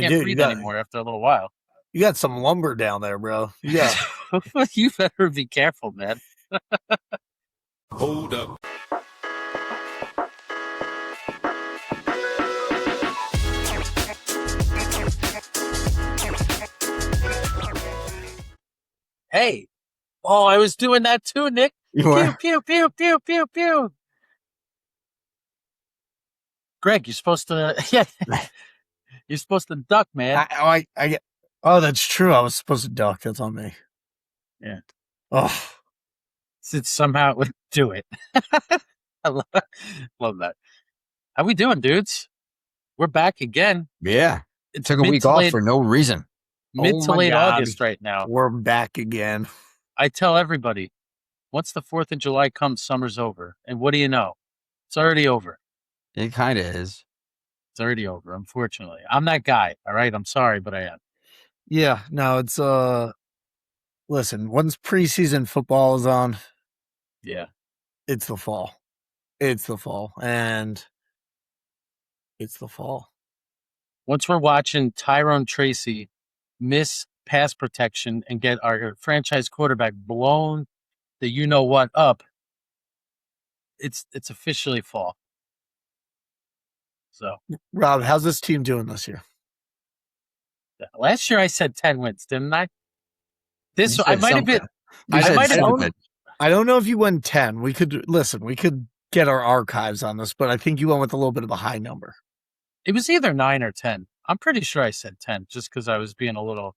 mean, can't dude, breathe anymore after a little while. You got some lumber down there, bro. Yeah. You better be careful, man. Hold up. Hey. Oh, I was doing that too, Nick. You were? Pew, pew, pew, pew, pew, pew. Greg, you're supposed to, you're supposed to duck, man. Oh, that's true. I was supposed to duck. That's on me. Yeah. Oh. Since somehow it would do it. I love that. How we doing, dudes? We're back again. Yeah. It's Took a week off for no reason. Mid to late August right now. We're back again. I tell everybody, once the 4th of July comes, summer's over. And what do you know? It's already over. It kind of is. It's already over, unfortunately. I'm that guy, all right? I'm sorry, but I am. Yeah, no, it's, listen, once preseason football is on, yeah, it's the fall. It's the fall. And it's the fall. Once we're watching Tyrone Tracy miss pass protection and get our franchise quarterback blown the you-know-what up, it's officially fall. So, Rob, how's this team doing this year? Last year I said 10 wins, didn't I? This I might have been. I don't know if you went 10. We could get our archives on this, but I think you went with a little bit of a high number. It was either 9 or 10. I'm pretty sure I said 10 just because I was being I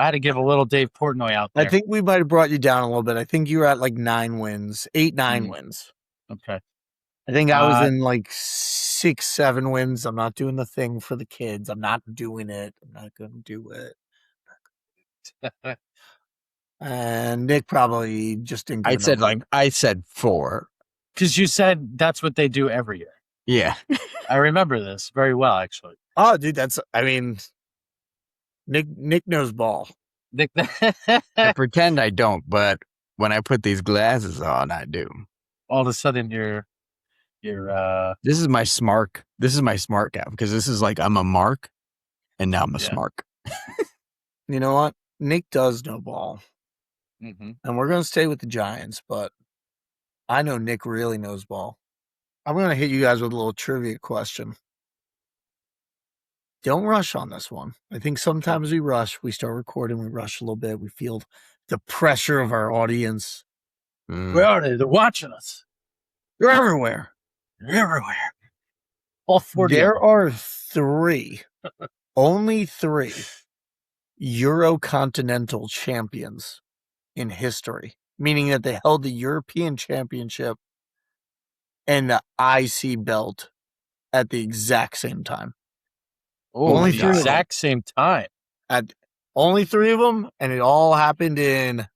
had to give a little Dave Portnoy out there. I think we might have brought you down a little bit. I think you were at like 9 wins, 8-9 wins. Okay. I think I was in like 6-7 wins. I'm not doing the thing for the kids. I'm not doing it. I'm not going to do it. And Nick probably just didn't. I said 4 because you said that's what they do every year. Yeah, I remember this very well, actually. Oh, dude, Nick knows ball. Nick, I pretend I don't, but when I put these glasses on, I do. All of a sudden, you're. This is my smart. This is my smart cap because this is like I'm a mark, and now I'm a smart. You know what? Nick does know ball, and we're gonna stay with the Giants, but I know Nick really knows ball. I'm gonna hit you guys with a little trivia question. Don't rush on this one. I think sometimes we rush. We start recording, we rush a little bit. We feel the pressure of our audience. Where are they? They're watching us. They're everywhere. They're everywhere. All 40. There are 3, only 3 Eurocontinental champions in history, meaning that they held the European Championship and the IC belt at the exact same time. Oh, only 3 exact same time. Only 3 of them, and it all happened in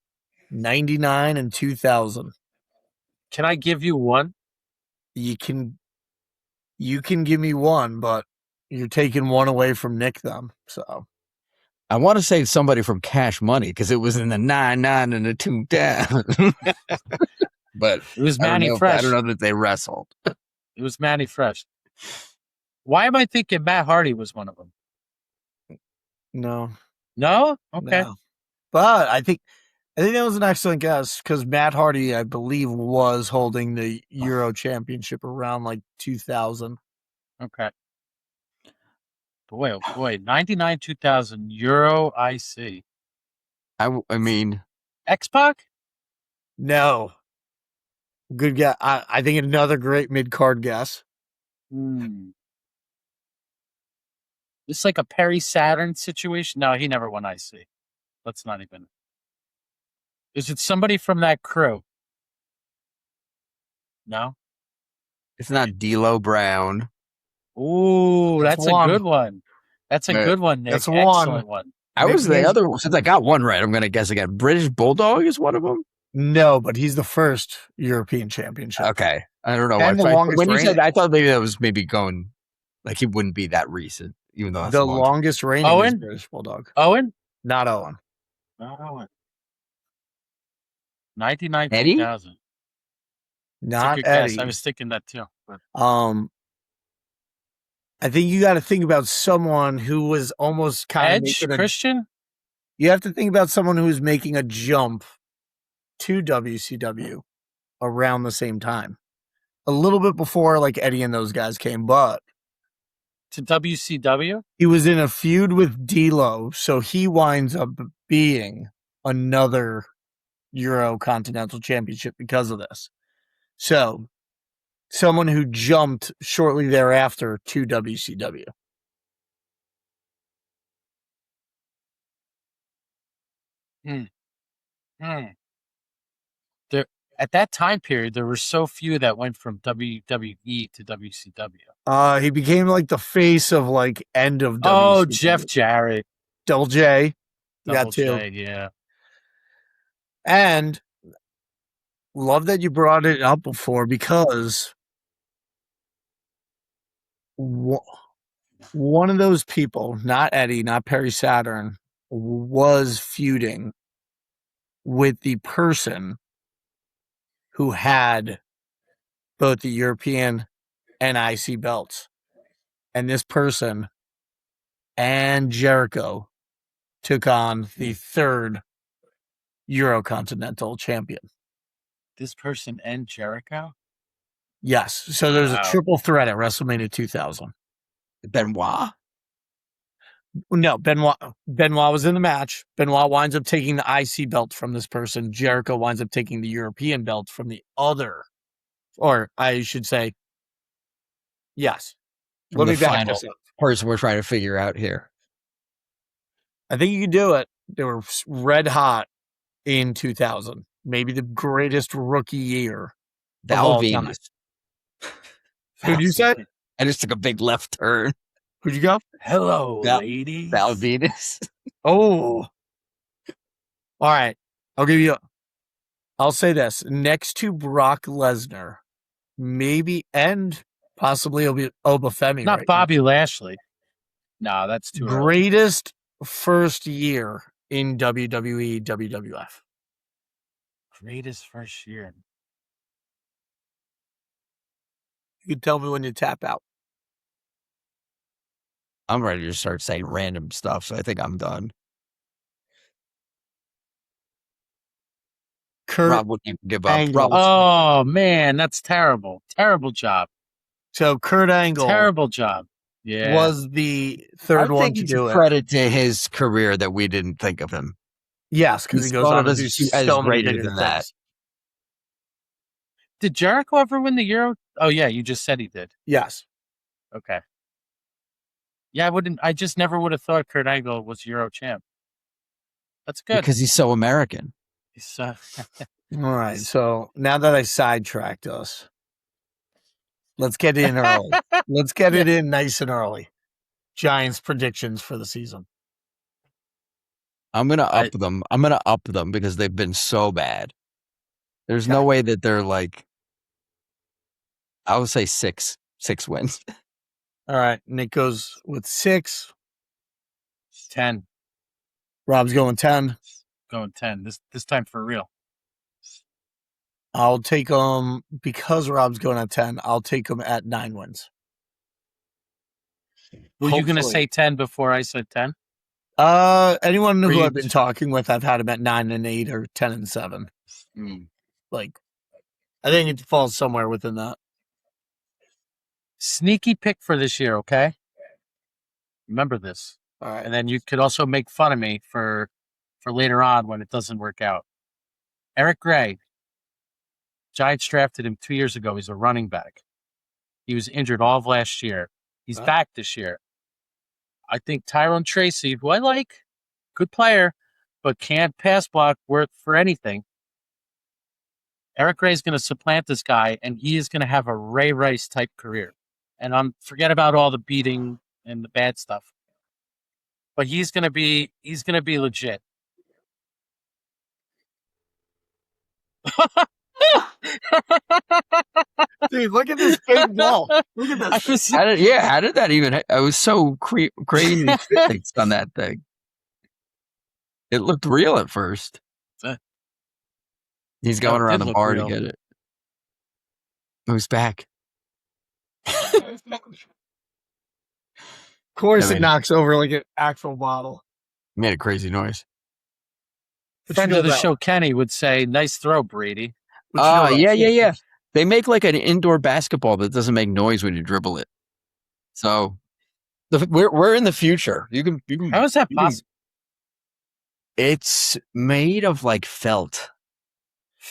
99 and 2000. Can I give you one? You can give me one, but you're taking one away from Nick then. So I want to say somebody from Cash Money because it was in the 99 and the 2000. But it was Manny Fresh. I don't know that they wrestled. It was Manny Fresh. Why am I thinking Matt Hardy was one of them? No. Okay. No. But I think that was an excellent guess because Matt Hardy, I believe, was holding the Euro Championship around like 2000. Okay. Boy, oh boy, 99, 2000 Euro IC. I mean, X-Pac? No. Good guess. I think another great mid-card guess. It's like a Perry Saturn situation. No, he never won IC. Let's not even. Is it somebody from that crew? No? It's not D'Lo Brown. Ooh, that's a good one. That's a good one, Nick. That's excellent one. I was the other one. Since I got one right, I'm going to guess again. British Bulldog is one of them? No, but he's the first European championship. Okay. I don't know why. When you said that, I thought maybe that was maybe going, like he wouldn't be that recent, even though that's the longest reigning is British Bulldog. Owen? Not Owen. Not Owen. 99, Eddie? 2000. Not Eddie. Guess. I was thinking that too. But. I think you got to think about someone who was almost kind of Edge, making Christian? you have to think about someone who was making a jump to WCW around the same time. A little bit before like Eddie and those guys came, but To WCW? he was in a feud with D'Lo, so he winds up being another Eurocontinental Championship because of this. So, someone who jumped shortly thereafter to WCW. There, at that time period, there were so few that went from WWE to WCW. He became like the face of like end of Oh, WCW. Jeff Jarrett. Double J. Double J, yeah. And love that you brought it up before because one of those people, not Eddie, not Perry Saturn, was feuding with the person who had both the European and IC belts. And this person and Jericho took on the third Eurocontinental champion. This person and Jericho? Yes. So there's a triple threat at WrestleMania 2000. Benoit? No, Benoit was in the match. Benoit winds up taking the IC belt from this person. Jericho winds up taking the European belt from the other, or I should say, yes. Let me back this up. Person we're trying to figure out here. I think you can do it. They were red hot in 2000. Maybe the greatest rookie year of all time. Who'd you say? I just took a big left turn. Who'd you go? Hello, ladies. Val Venus. Oh. All right. I'll say this. Next to Brock Lesnar, maybe, and possibly Obafemi. Not right Bobby now. Lashley. No, that's too Greatest first year in WWE, WWF. Greatest first year. You can tell me when you tap out. I'm ready to start saying random stuff, so I think I'm done. Rob wouldn't even give up. Oh, man, that's terrible. Terrible job. So Kurt Angle. Terrible job. Yeah. Was the third one to do it. Credit to his career that we didn't think of him. Yes, because he goes on to do so many bigger than that. Did Jericho ever win the Euro? Oh, yeah, you just said he did. Yes. Okay. Yeah, I just never would have thought Kurt Angle was Euro champ. That's good. Because he's so American. All right, so now that I sidetracked us, let's get in early. Let's get it in nice and early. Giants predictions for the season. I'm going to up them. I'm going to up them because they've been so bad. There's no way that they're like, I would say 6 wins. All right, Nick goes with 6. 10. Rob's going 10. Going 10. This time for real. I'll take them because Rob's going at 10. I'll take them at 9 wins. Were you going to say 10 before I said 10? Anyone who I've been talking with, I've had them at 9 and 8 or 10 and 7. Like, I think it falls somewhere within that. Sneaky pick for this year, okay? Remember this. All right. And then you could also make fun of me for later on when it doesn't work out. Eric Gray. Giants drafted him 2 years ago. He's a running back. He was injured all of last year. He's back this year. I think Tyrone Tracy, who I like, good player, but can't pass block worth for anything. Eric Gray is going to supplant this guy, and he is going to have a Ray Rice type career. And forget about all the beating and the bad stuff. But he's going to be legit. Dude, look at this big wall. Look at this. How did that even? I was so crazy fixed on that thing. It looked real at first. He's going around the bar to get it. Who's back? Of course, I it mean- knocks over like an actual bottle. Made a crazy noise. What Friend you know of the about- show, Kenny, would say, "Nice throw, Brady." what you know about Yeah. footballs? They make like an indoor basketball that doesn't make noise when you dribble it. So we're in the future. You can How is that you can- possible? It's made of like felt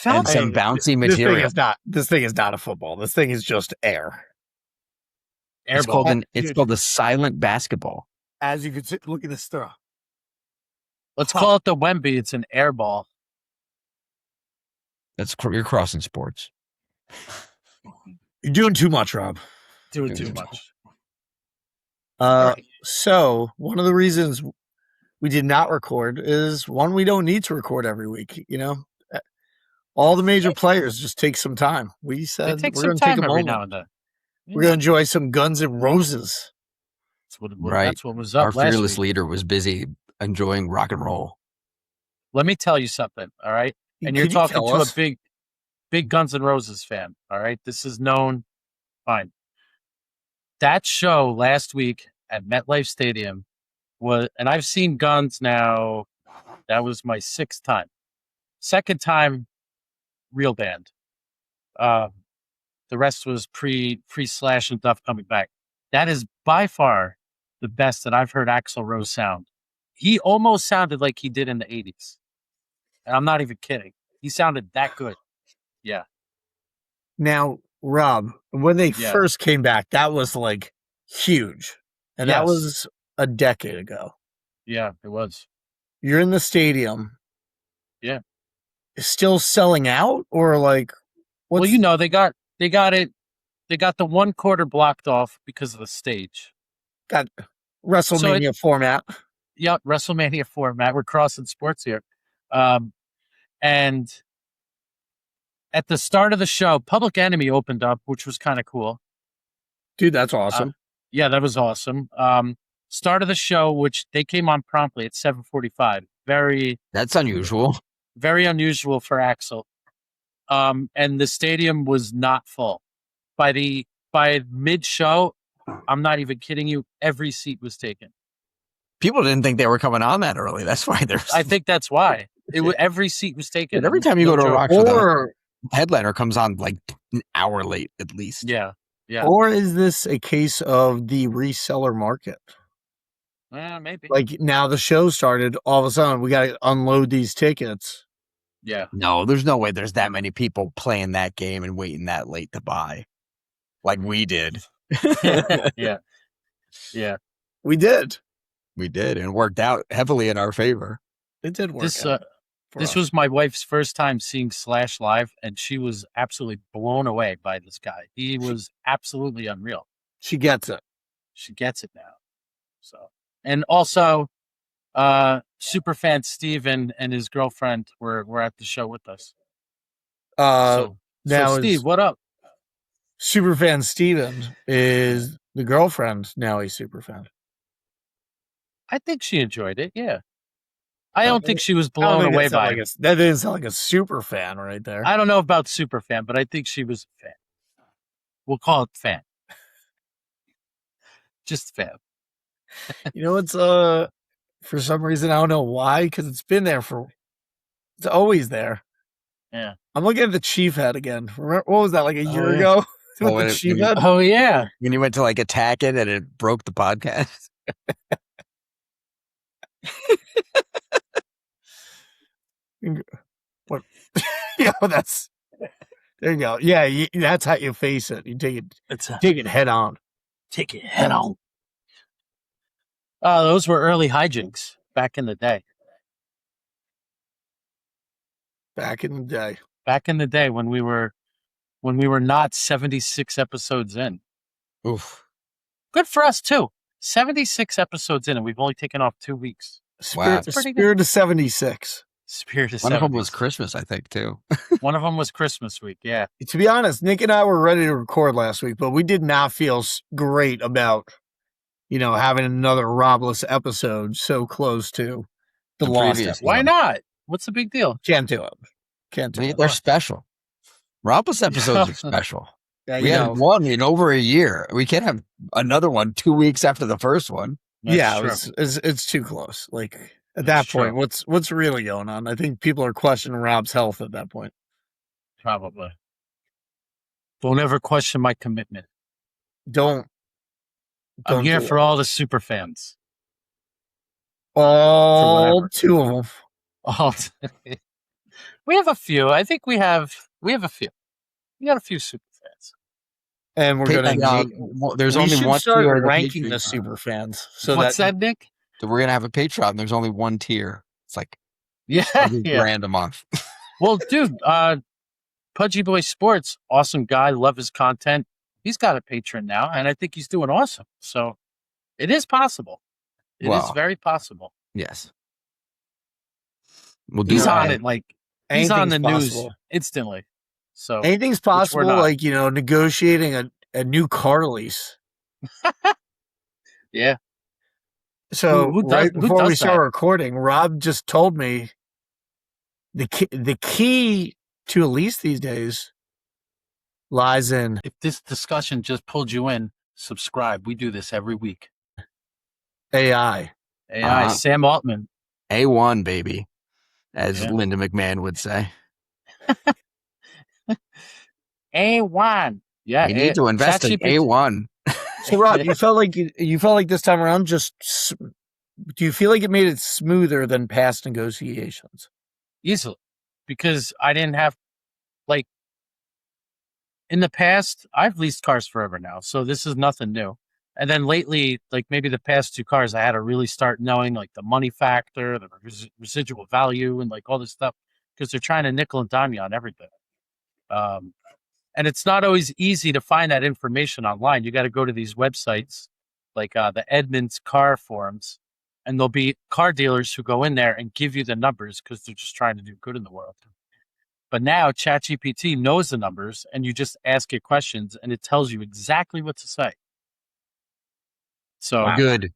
and Felt? some bouncy This thing material. is not. This thing is not a football. This thing is just air. It's Airball. called a silent basketball. As you can see, look at this throw. Let's call it the Wemby. It's an air ball. You're crossing sports. You're doing too much, Rob. Doing too much. So one of the reasons we did not record is one, we don't need to record every week. You know, all the major players just take some time. We They said take we're some going to take time a every moment. now and then. We're going to enjoy some Guns N' Roses. Right. That's what was up Our last fearless week. leader was busy enjoying rock and roll. Let me tell you something, all right? And you're Could you talking tell to us? a big Guns N' Roses fan, all right? This is known. Fine. That show last week at MetLife Stadium was, and I've seen Guns now. That was my 6th time. 2nd time, real band. The rest was pre Slash and Duff coming back. That is by far the best that I've heard Axl Rose sound. He almost sounded like he did in the 80s. And I'm not even kidding. He sounded that good. Yeah. Now, Rob, when they Yeah. first came back, that was like huge. And that Yes. was a decade ago. Yeah, it was. You're in the stadium. Yeah. Still selling out or like what's Well, you know, they got the one quarter blocked off because of the stage. got WrestleMania format? Yep, WrestleMania format. We're crossing sports here. And at the start of the show, Public Enemy opened up, which was kind of cool. Dude, that's awesome. Yeah, that was awesome. Start of the show, which they came on promptly at 7:45. That's unusual. Very unusual for Axl. And the stadium was not full. By mid-show, I'm not even kidding you, every seat was taken. People didn't think they were coming on that early. That's why there's. I think that's why. Every seat was taken. But every time you No go to a joke. rock show, Or the headliner comes on like an hour late at least. Yeah. or is this a case of the reseller market? Maybe. Like now the show started, all of a sudden we got to unload these tickets. Yeah. No, there's no way there's that many people playing that game and waiting that late to buy, like we did. Yeah. Yeah. We did. We did, and it worked out heavily in our favor. It did work. This out for this us. was my wife's first time seeing Slash live, and she was absolutely blown away by this guy. He was absolutely unreal. She gets it. She gets it now. So, and also, superfan Steven and his girlfriend were at the show with us. So now Steve, is what up? superfan Steven is the girlfriend now a superfan. I think she enjoyed it. Yeah, I don't think she was I don't blown think away that sound by like it. that didn't sound like a super fan right there. I don't know about super fan, but I think she was a fan. We'll call it fan. Just fan. You know, it's for some reason I don't know why, because it's been there it's always there. Yeah. I'm looking at the Chief head again. Remember, what was that, like a year yeah. ago? Oh, With when the it- Chief when you- head? Oh yeah. When you went to like attack it and it broke the podcast. What? Yeah, that's there you go. Yeah, that's how you face it. You take it head on. Take it head on. Oh, those were early hijinks back in the day. Back in the day. Back in the day when we were not 76 episodes in. Oof. Good for us too. 76 episodes in, and we've only taken off 2 weeks. Spirit, That's pretty good. Spirit of 76. Spirit of One of them 70s. was Christmas, I think, too. One of them was Christmas week. Yeah. To be honest, Nick and I were ready to record last week, but we did not feel great about, having another Robless episode so close to the The lost previous episode. Why not? What's the big deal? Can't do it. Can't do it. They're special. Robless episodes are special. Yeah, We had one in over a year. We can't have another one 2 weeks after the first one. That's true. it's too close. Like at That's that point, true. what's really going on? I think people are questioning Rob's health at that point. Probably. Don't ever question my commitment. Don't I'm here do for all the super fans. all two of them. Oh, we have a few. I think we have a few. We got a few super fans. And we're going to. There's we only should one start tier of ranking Patreon. the super fans. So What's that, Nick? So we're gonna have a Patreon. There's only one tier. It's like yeah, $1,000 a month. Well, dude, Pudgy Boy Sports, awesome guy, love his content. He's got a patron now, and I think he's doing awesome. So it is possible. It is very possible. Yes. We'll he's on it like he's on the possible. News instantly. So anything's possible, like negotiating a new car lease. Yeah. So right before we start recording, Rob just told me the key to a lease these days lies in. If this discussion just pulled you in, subscribe. We do this every week. AI. Sam Altman. A1, baby, as Linda McMahon would say. A1. Yeah. You need to invest in A1. So Rob, you felt like this time around, do you feel like it made it smoother than past negotiations? Easily. Because I didn't have, like, in the past, I've leased cars forever now, so this is nothing new. And then lately, like maybe the past 2 cars, I had to really start knowing like the money factor, the residual value, and like all this stuff, because they're trying to nickel and dime you on everything. And it's not always easy to find that information online. You got to go to these websites like the Edmunds car forums, and there'll be car dealers who go in there and give you the numbers because they're just trying to do good in the world. But now ChatGPT knows the numbers, and you just ask it questions, and it tells you exactly what to say. So good.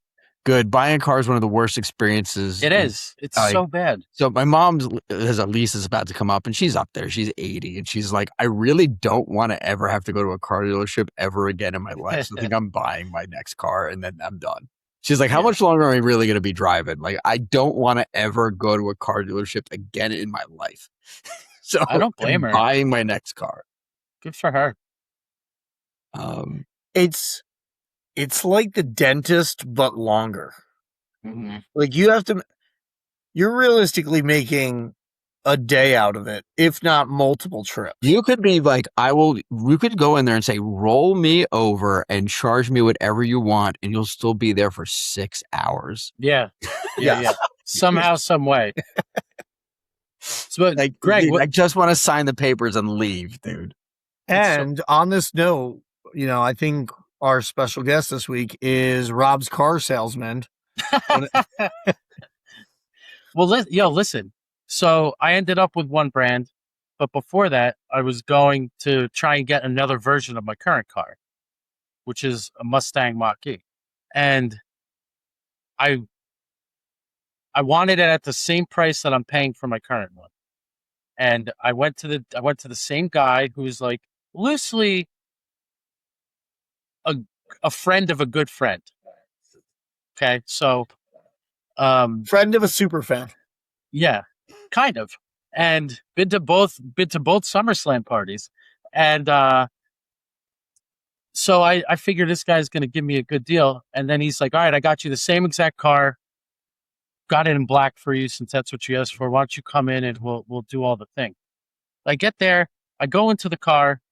Buying a car is one of the worst experiences. It is. It's so bad. So my mom's has a lease is about to come up, and she's up there. She's 80, and she's like, I really don't want to ever have to go to a car dealership ever again in my life. So I think I'm buying my next car, and then I'm done. She's like, how much longer are we really going to be driving? Like, I don't want to ever go to a car dealership again in my life. So I don't blame her. Buying my next car. Good for her. It's like the dentist, but longer. Mm-hmm. Like you're realistically making a day out of it, if not multiple trips. You could be like, we could go in there and say, roll me over and charge me whatever you want, and you'll still be there for 6 hours. Yeah. Somehow, some way. So, like, Greg, dude, I just want to sign the papers and leave, dude. And on this note, I think our special guest this week is Rob's car salesman. Well, listen. So I ended up with one brand, but before that, I was going to try and get another version of my current car, which is a Mustang Mach-E. And I wanted it at the same price that I'm paying for my current one. And I went to the same guy who's like loosely a friend of a good friend. Okay, so friend of a super fan. Yeah, kind of. And been to both SummerSlam parties. And so I figured this guy's gonna give me a good deal. And then he's like, all right, I got you the same exact car. Got it in black for you since that's what you asked for. Why don't you come in and we'll do all the thing. I get there, I go into the car,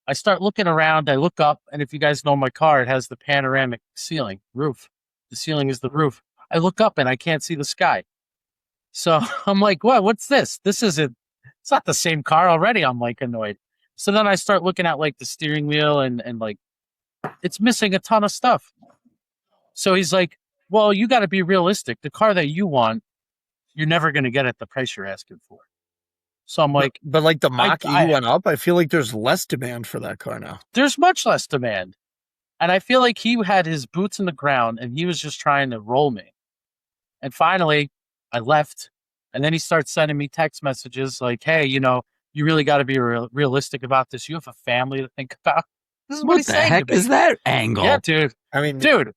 I start looking around, I look up, and if you guys know my car, it has the panoramic roof. The ceiling is the roof. I look up and I can't see the sky. So I'm like, what's this? It's not the same car already. I'm like annoyed. So then I start looking at like the steering wheel and like it's missing a ton of stuff. So he's like, well, you got to be realistic. The car that you want, you're never going to get at the price you're asking for. So I'm like, but like the Mach-E went up. I feel like there's less demand for that car now. There's much less demand. And I feel like he had his boots in the ground and he was just trying to roll me. And finally I left, and then he starts sending me text messages like, hey, you you really got to be realistic about this. You have a family to think about. This is what What he's the saying heck to me. is that angle? Yeah, dude. I mean, Dude,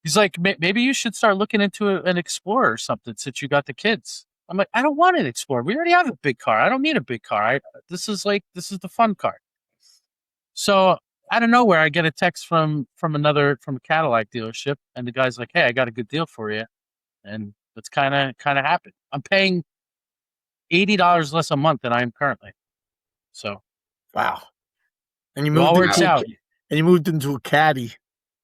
he's like, maybe you should start looking into an Explorer or something since you got the kids. I'm like, I don't want an Explorer. We already have a big car. I don't need a big car. This is the fun car. So out of nowhere, I get a text from a Cadillac dealership, and the guy's like, "Hey, I got a good deal for you," and that's kind of happened. I'm paying $80 less a month than I am currently. So wow. And you it all moved works into out. and you moved into a caddy.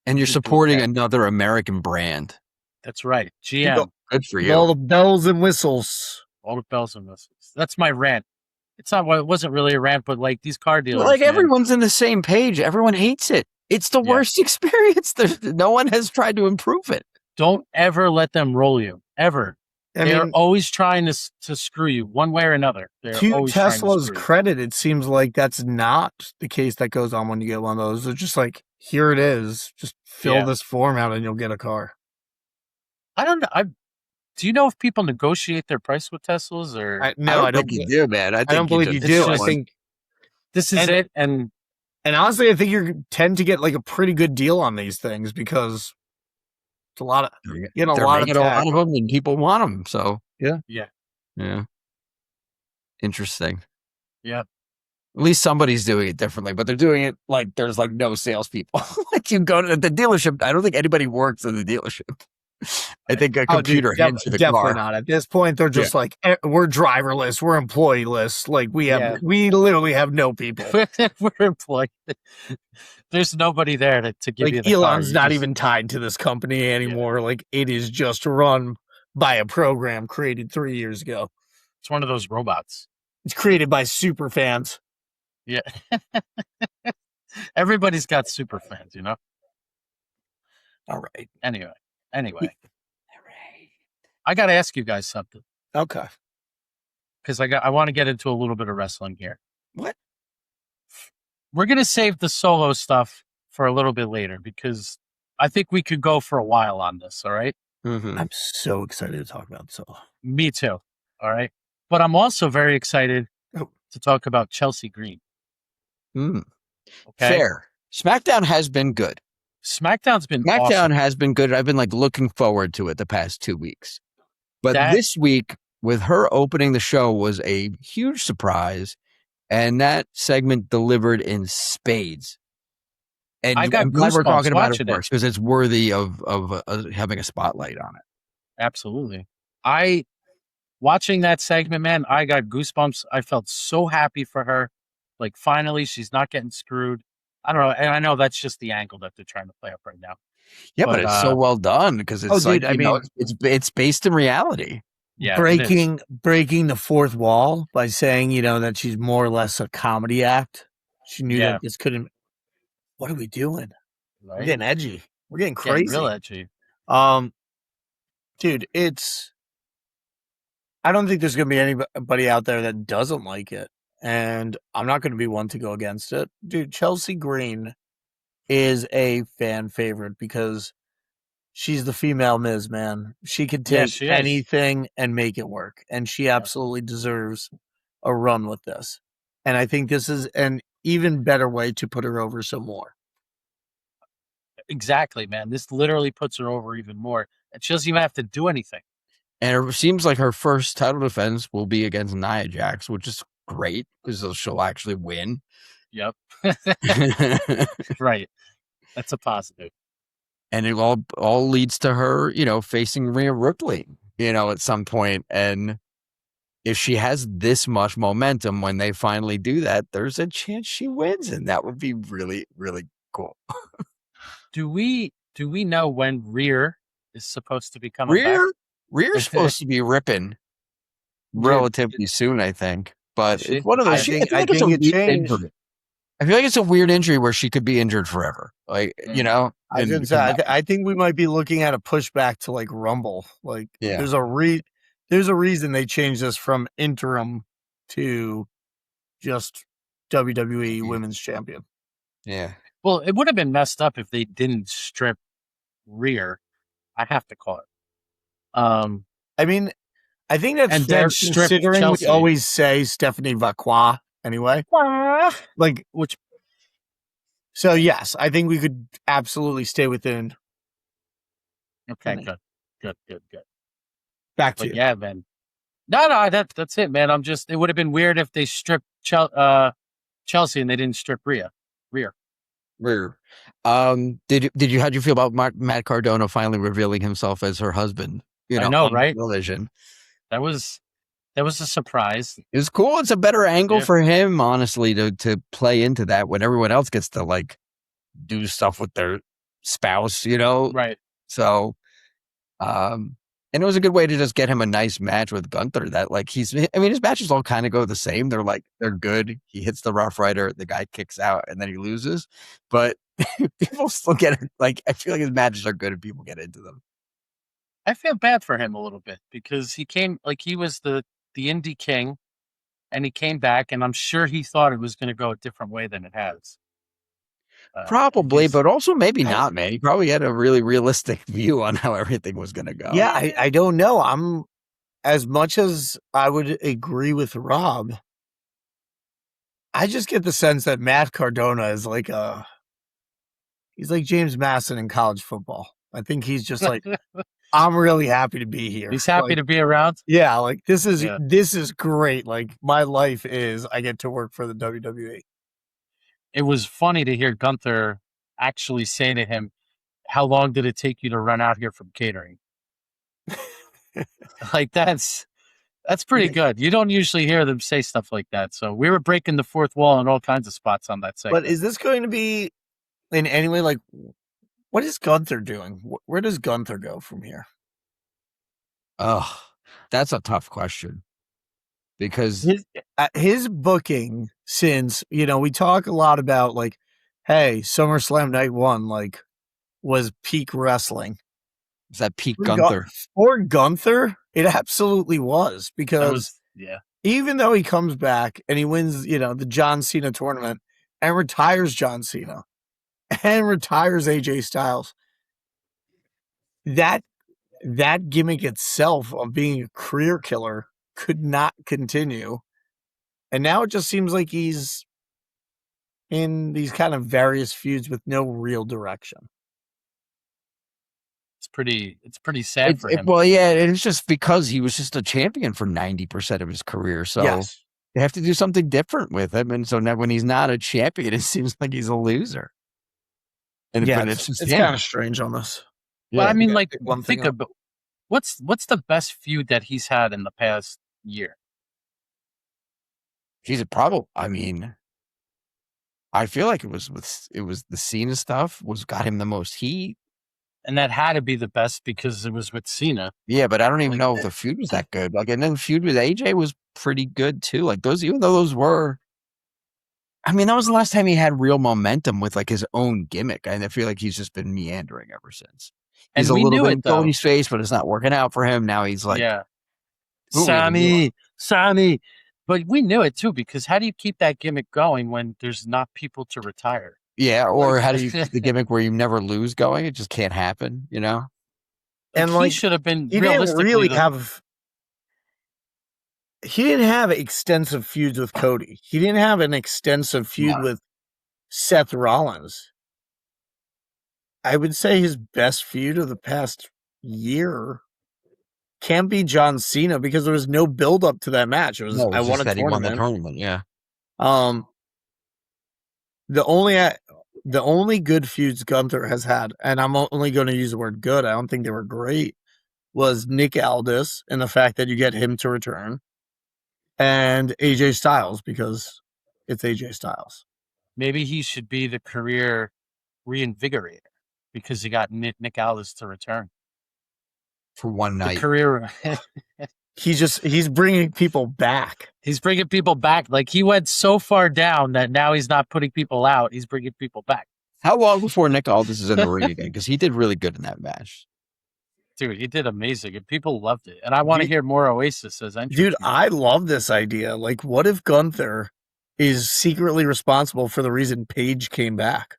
And you're supporting another American brand. That's right, GM. Good for With you. all the bells and whistles. All the bells and whistles. That's my rant. It's not. It wasn't really a rant, but like these car dealers, Like man, everyone's in the same page. Everyone hates it. It's the worst experience. No one has tried to improve it. don't ever let them roll you ever. They're always trying to screw you one way or another. They're to always trying to Tesla's screw you. credit, it seems like that's not the case that goes on when you get one of those. They're just like, here it is. Just fill this form out and you'll get a car. I don't know. Do you know if people negotiate their price with Teslas or? I don't think you do, man. I don't believe you do. I think this is it. And honestly, I think you tend to get like a pretty good deal on these things because it's a lot of a lot of them, and people want them. So yeah. Interesting. Yeah. At least somebody's doing it differently, but they're doing it like there's like no salespeople. Like you go to the dealership. I don't think anybody works in the dealership. I think a computer hands you the car. Definitely not. At this point, they're just like, we're driverless, we're employee-less. Like we literally have no people. We're employed. There's nobody there to give you the Elon's car. not even tied to this company anymore. Like it is just run by a program created 3 years ago. It's one of those robots. It's created by super fans. Yeah. Everybody's got super fans, you know? All right. Anyway. I got to ask you guys something. Okay. Because I want to get into a little bit of wrestling here. What? We're going to save the Solo stuff for a little bit later because I think we could go for a while on this, all right? Mm-hmm. I'm so excited to talk about Solo. Me too, all right? But I'm also very excited to talk about Chelsea Green. Okay? Fair. SmackDown has been good. SmackDown awesome. Has been good. I've been like looking forward to it the past 2 weeks. But this week, with her opening the show, was a huge surprise. And that segment delivered in spades. And I'm glad we're talking about it first because it's worthy of having a spotlight on it. Absolutely. Watching that segment, man, I got goosebumps. I felt so happy for her. Like, finally, she's not getting screwed. I don't know. And I know that's just the angle that they're trying to play up right now. Yeah, but it's so well done because it's it's based in reality. Yeah, breaking the fourth wall by saying, that she's more or less a comedy act. She knew that this couldn't. What are we doing? Right? We're getting edgy. We're getting crazy. Real edgy. Dude, I don't think there's going to be anybody out there that doesn't like it. And I'm not going to be one to go against it. Dude, Chelsea Green is a fan favorite because she's the female Miz, man. She could take anything and make it work. And she absolutely deserves a run with this. And I think this is an even better way to put her over some more. Exactly, man. This literally puts her over even more. And she doesn't even have to do anything. And it seems like her first title defense will be against Nia Jax, which is great because she'll actually win. Yep. Right. That's a positive. And it all leads to her, facing Rhea Ripley, at some point. And if she has this much momentum when they finally do that, there's a chance she wins. And that would be really, really cool. Do we know when Rhea is supposed to be coming back? Rhea's supposed to be ripping relatively soon, I think. But it's one of those. I think it changed. I feel like it's a weird injury where she could be injured forever. Like, I was gonna say, I think we might be looking at a pushback to like Rumble. Like, there's a reason they changed this from interim to just WWE Women's Champion. Yeah. Well, it would have been messed up if they didn't strip Rhea. I have to call it. I mean, I think that's fair considering we always say Stephanie Vacqua anyway. Like, Which so yes, I think we could absolutely stay within. okay, Right. good. Back to But you. yeah, man. No, that's it, man. It would have been weird if they stripped Chelsea and they didn't strip Rhea. How'd you feel about Matt Cardona finally revealing himself as her husband? I know, on right? television. That was a surprise. It was cool. It's a better angle Yeah. for him, honestly, to play into that when everyone else gets to like do stuff with their spouse, Right. So, and it was a good way to just get him a nice match with Gunther that like his matches all kind of go the same. They're good. He hits the Rough Rider, the guy kicks out and then he loses, but people still get it. Like, I feel like his matches are good and people get into them. I feel bad for him a little bit because he was the indie king and he came back and I'm sure he thought it was going to go a different way than it has. Probably, but also maybe not, man. He probably had a really realistic view on how everything was going to go. Yeah, I don't know. I'm, as much as I would agree with Rob, I just get the sense that Matt Cardona is like he's like James Madison in college football. I think he's just like, I'm really happy to be here. He's happy to be around. Yeah, like this is great. Like my life is I get to work for the WWE. It was funny to hear Gunther actually say to him, "How long did it take you to run out here from catering?" Like that's pretty good. You don't usually hear them say stuff like that. So we were breaking the fourth wall in all kinds of spots on that segment. But is this going to be in any way like, what is Gunther doing? Where does Gunther go from here? Oh, that's a tough question because his booking, since we talk a lot about like, hey, SummerSlam night 1 like was peak wrestling. Is that peak Gunther? For Gunther, it absolutely was, because even though he comes back and he wins, the John Cena tournament and retires John Cena and retires AJ Styles, that gimmick itself of being a career killer could not continue. And now it just seems like he's in these kind of various feuds with no real direction. It's pretty sad for him. Well, yeah, it's just because he was just a champion for 90% of his career. So they have to do something different with him. And so now when he's not a champion, it seems like he's a loser. And it's kind of strange on this. Well, I mean, like, think about what's the best feud that he's had in the past year? He's I mean, I feel like it was the Cena stuff got him the most heat. And that had to be the best because it was with Cena. Yeah, but I don't even know if the feud was that good. Like, and then the feud with AJ was pretty good too. Like those, even though those were, I mean, that was the last time he had real momentum with like his own gimmick. And I feel like he's just been meandering ever since. He's a little bit in Cody's face, but it's not working out for him. Now he's like, Sammy. But we knew it too, because how do you keep that gimmick going when there's not people to retire? Yeah, or how do you keep the gimmick where you never lose going? It just can't happen, And he should have been. He didn't have extensive feuds with Cody. He didn't have an extensive feud with Seth Rollins. I would say his best feud of the past year can't be John Cena, because there was no build up to that match. It was, I won a tournament. He won the tournament, yeah. The only good feuds Gunther has had, and I'm only going to use the word good, I don't think they were great, was Nick Aldis and the fact that you get him to return, and AJ Styles, because it's AJ Styles. Maybe he should be the career reinvigorator, because he got Nick Aldis to return for one night. The career. He's bringing people back. He's bringing people back. Like, he went so far down that now he's not putting people out. He's bringing people back. How long before Nick Aldis is in the ring again? Because he did really good in that match. Dude, he did amazing, and people loved it. And I want to hear more Oasis as entry. Dude, I love this idea. Like, what if Gunther is secretly responsible for the reason Paige came back?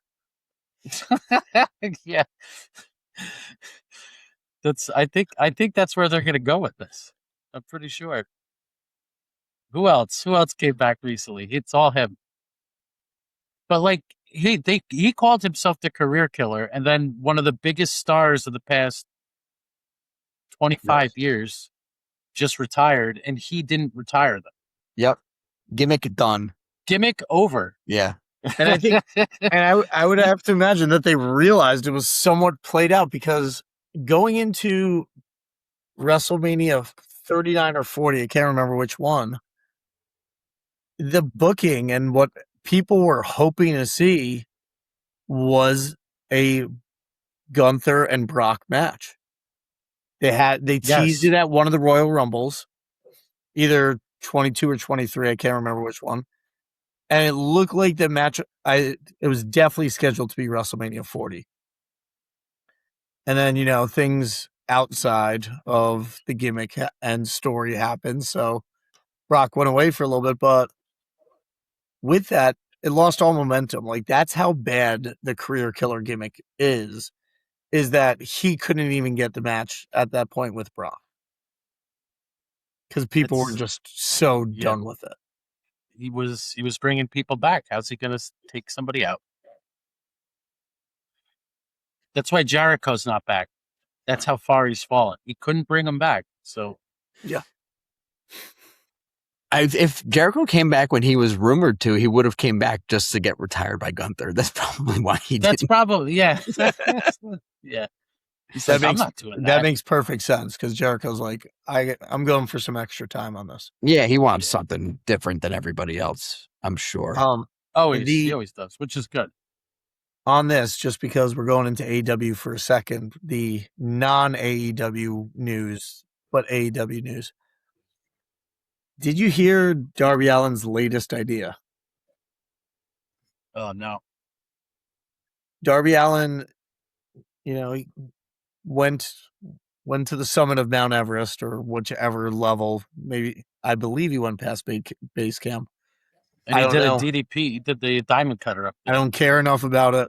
Yeah. I think that's where they're going to go with this. I'm pretty sure. Who else? Who else came back recently? It's all him. But like he called himself the career killer, and then one of the biggest stars of the past 25 years just retired, and he didn't retire them. Yep. Gimmick done. Gimmick over. Yeah. And I think, and I would have to imagine that they realized it was somewhat played out, because going into WrestleMania 39 or 40, I can't remember which one, the booking and what people were hoping to see was a Gunther and Brock match. They teased it at one of the Royal Rumbles, either 22 or 23, I can't remember which one. And it looked like the match, it was definitely scheduled to be WrestleMania 40. And then, things outside of the gimmick and story happened. So Brock went away for a little bit, but with that, it lost all momentum. Like, that's how bad the career killer gimmick is that he couldn't even get the match at that point with Brock. Because people were just so done with it. He was bringing people back. How's he going to take somebody out? That's why Jericho's not back. That's how far he's fallen. He couldn't bring him back. So, yeah. If Jericho came back when he was rumored to, he would have came back just to get retired by Gunther. That's probably why he did. That's probably, yeah. Yeah. He says, I'm not doing that. That makes perfect sense, because Jericho's like, I'm going for some extra time on this. Yeah, he wants something different than everybody else, I'm sure. He always does, which is good. On this, just because we're going into AEW for a second, the non-AEW news, but AEW news. Did you hear Darby Allin's latest idea? Oh, no. Darby Allin, he went to the summit of Mount Everest, or whichever level. Maybe, I believe he went past base camp. And he did a DDP. He did the diamond cutter up there. I don't care enough about it.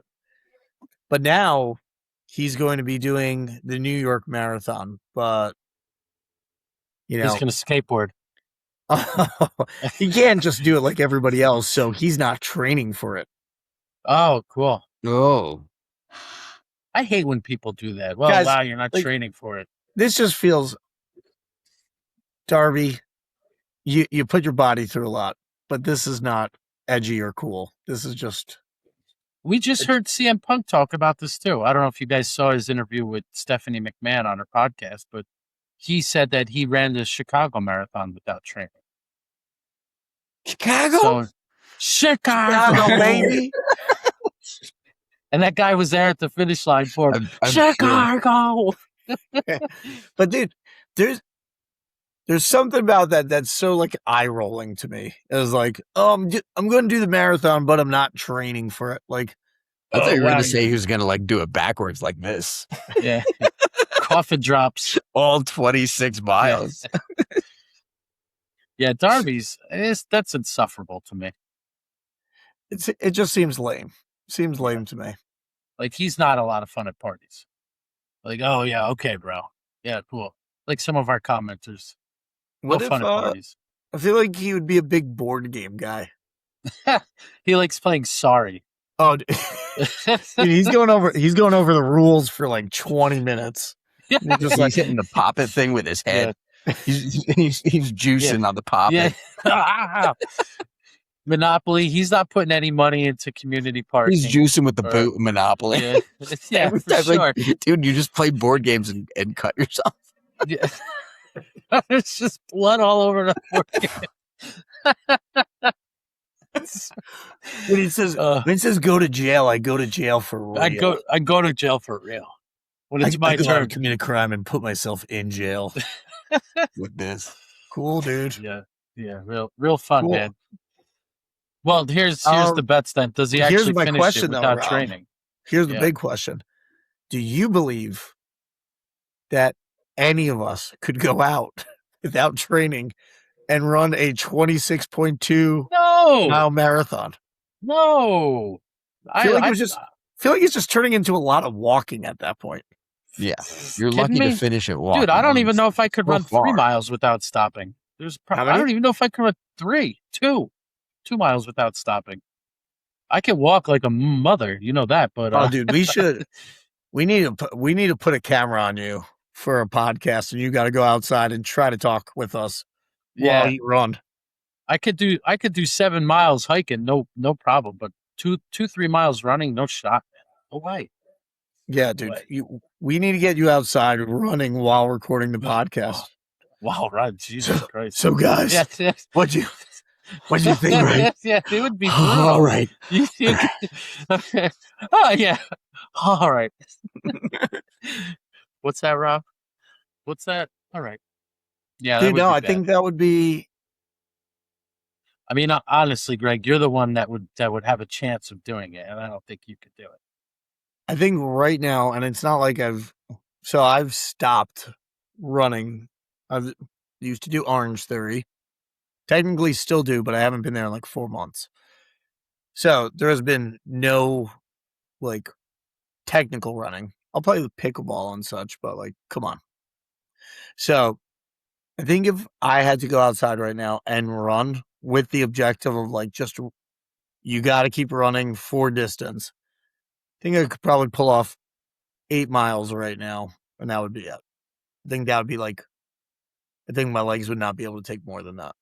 But now he's going to be doing the New York Marathon. But, he's going to skateboard. He can't just do it like everybody else, so he's not training for it. Oh, cool. Oh. I hate when people do that. Well, guys, wow, you're not training for it. This just feels, Darby, you put your body through a lot, but this is not edgy or cool. This is just... We just heard CM Punk talk about this too. I don't know if you guys saw his interview with Stephanie McMahon on her podcast, but he said that he ran the Chicago Marathon without training. Chicago? Chicago, baby. And that guy was there at the finish line for him. Chicago. But dude, there's something about that that's so like eye rolling to me. It was like, I'm going to do the marathon, but I'm not training for it. Like, I thought you were going to say he was going to like do it backwards like this. Yeah. Coffin drops. All 26 miles. Yeah, Darby's, that's insufferable to me. It just seems lame. Seems lame to me. Like, he's not a lot of fun at parties. Like, oh yeah, okay, bro. Yeah, cool. Like some of our commenters. What fun at parties. I feel like he would be a big board game guy. He likes playing Sorry. Oh, dude, he's going over the rules for like 20 minutes. He's just like hitting the poppet thing with his head. Yeah. He's juicing on the poppet. Yeah. Monopoly. He's not putting any money into community parking. He's juicing with the boot Monopoly. Yeah, yeah, for sure. Like, dude, you just play board games and cut yourself. Yeah. It's just blood all over the board game. When he says go to jail, I go to jail for real. I go to jail for real. When it's my turn to commit a crime and put myself in jail. With this. Cool, dude. Yeah, real fun, man. Well, here's the bets then. Does he actually finish it without training? Here's the big question. Do you believe that any of us could go out without training and run a 26.2 mile marathon? No. I feel like it's just turning into a lot of walking at that point. Yeah. You're lucky to finish it walking. Dude, I don't even know if I could run 3 miles without stopping. I don't even know if I could run 2 miles without stopping. I can walk like a mother, you know that. But Oh, dude, we need to put a camera on you for a podcast, and you got to go outside and try to talk with us while you run. I could do 7 miles hiking, no problem. But 3 miles running, no shot, man. No way. Yeah, dude. We need to get you outside running while recording the podcast. Wow, right. Jesus Christ. So guys, yes. what'd you think, right? Yeah, it would be brutal. All right. Okay. Oh, yeah. All right. What's that, Rob? What's that? All right. Yeah, dude, no, I think that would be... I mean, honestly, Greg, you're the one that would have a chance of doing it, and I don't think you could do it. I think right now, and it's not like I've stopped running. I've used to do Orange Theory. Technically still do, but I haven't been there in like 4 months. So there has been no like technical running. I'll play with pickleball and such, but like, come on. So I think if I had to go outside right now and run with the objective of like, just, you got to keep running for distance, I think I could probably pull off 8 miles right now, and that would be it. I think that would be like, I think my legs would not be able to take more than that.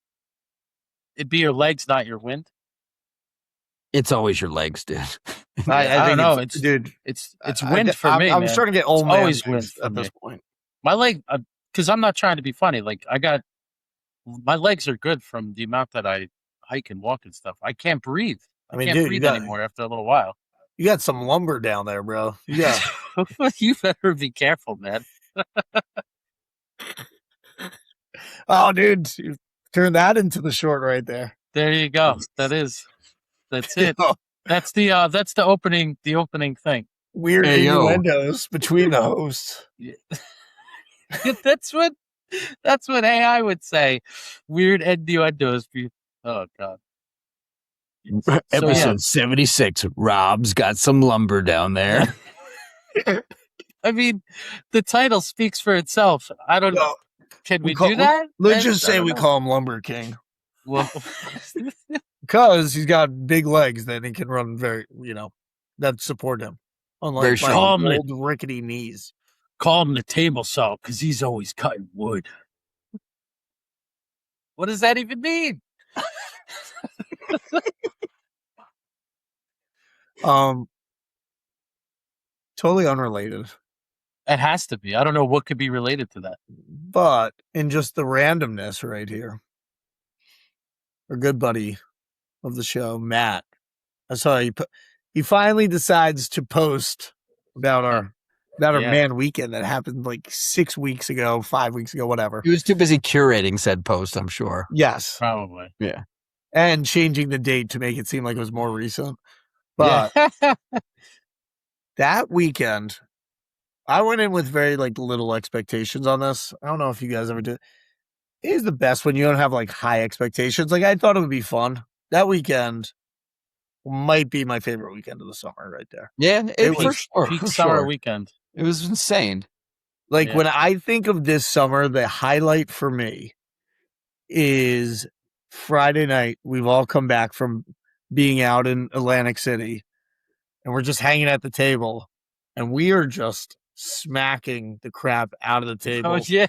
It'd be your legs, not your wind. It's always your legs, dude. I don't know. It's wind for me. I'm starting to get old man always wind at this point. My leg, because I'm not trying to be funny. Like my legs are good from the amount that I hike and walk and stuff. I can't breathe. I mean, can't breathe anymore after a little while. You got some lumber down there, bro. Yeah. You better be careful, man. Oh, dude, you turned that into the short right there. There you go. That's it. That's the opening thing. Weird innuendos between the hosts. Yeah. That's what AI would say. Weird innuendos. Oh God. Episode 76. Rob's got some lumber down there. I mean, the title speaks for itself. I don't know. Can we do that? Let's just say we call him Lumber King. Well, because he's got big legs that he can run that support him. Unlike my old rickety knees. Call him the table saw because he's always cutting wood. What does that even mean? Totally unrelated. It has to be. I don't know what could be related to that. But in just the randomness right here, our good buddy of the show, Matt, I saw he finally decides to post about our man weekend that happened like 6 weeks ago, 5 weeks ago, whatever. He was too busy curating said post, I'm sure. Yes. Probably. Yeah. And changing the date to make it seem like it was more recent. But that weekend, I went in with very like little expectations on this. I don't know if you guys ever did. It is the best when you don't have like high expectations. Like I thought it would be fun. That weekend might be my favorite weekend of the summer right there. Yeah, it was peak summer weekend. It was insane. Like when I think of this summer, the highlight for me is Friday night. We've all come back from being out in Atlantic City and we're just hanging at the table and we are just smacking the crap out of the table. Oh, yeah.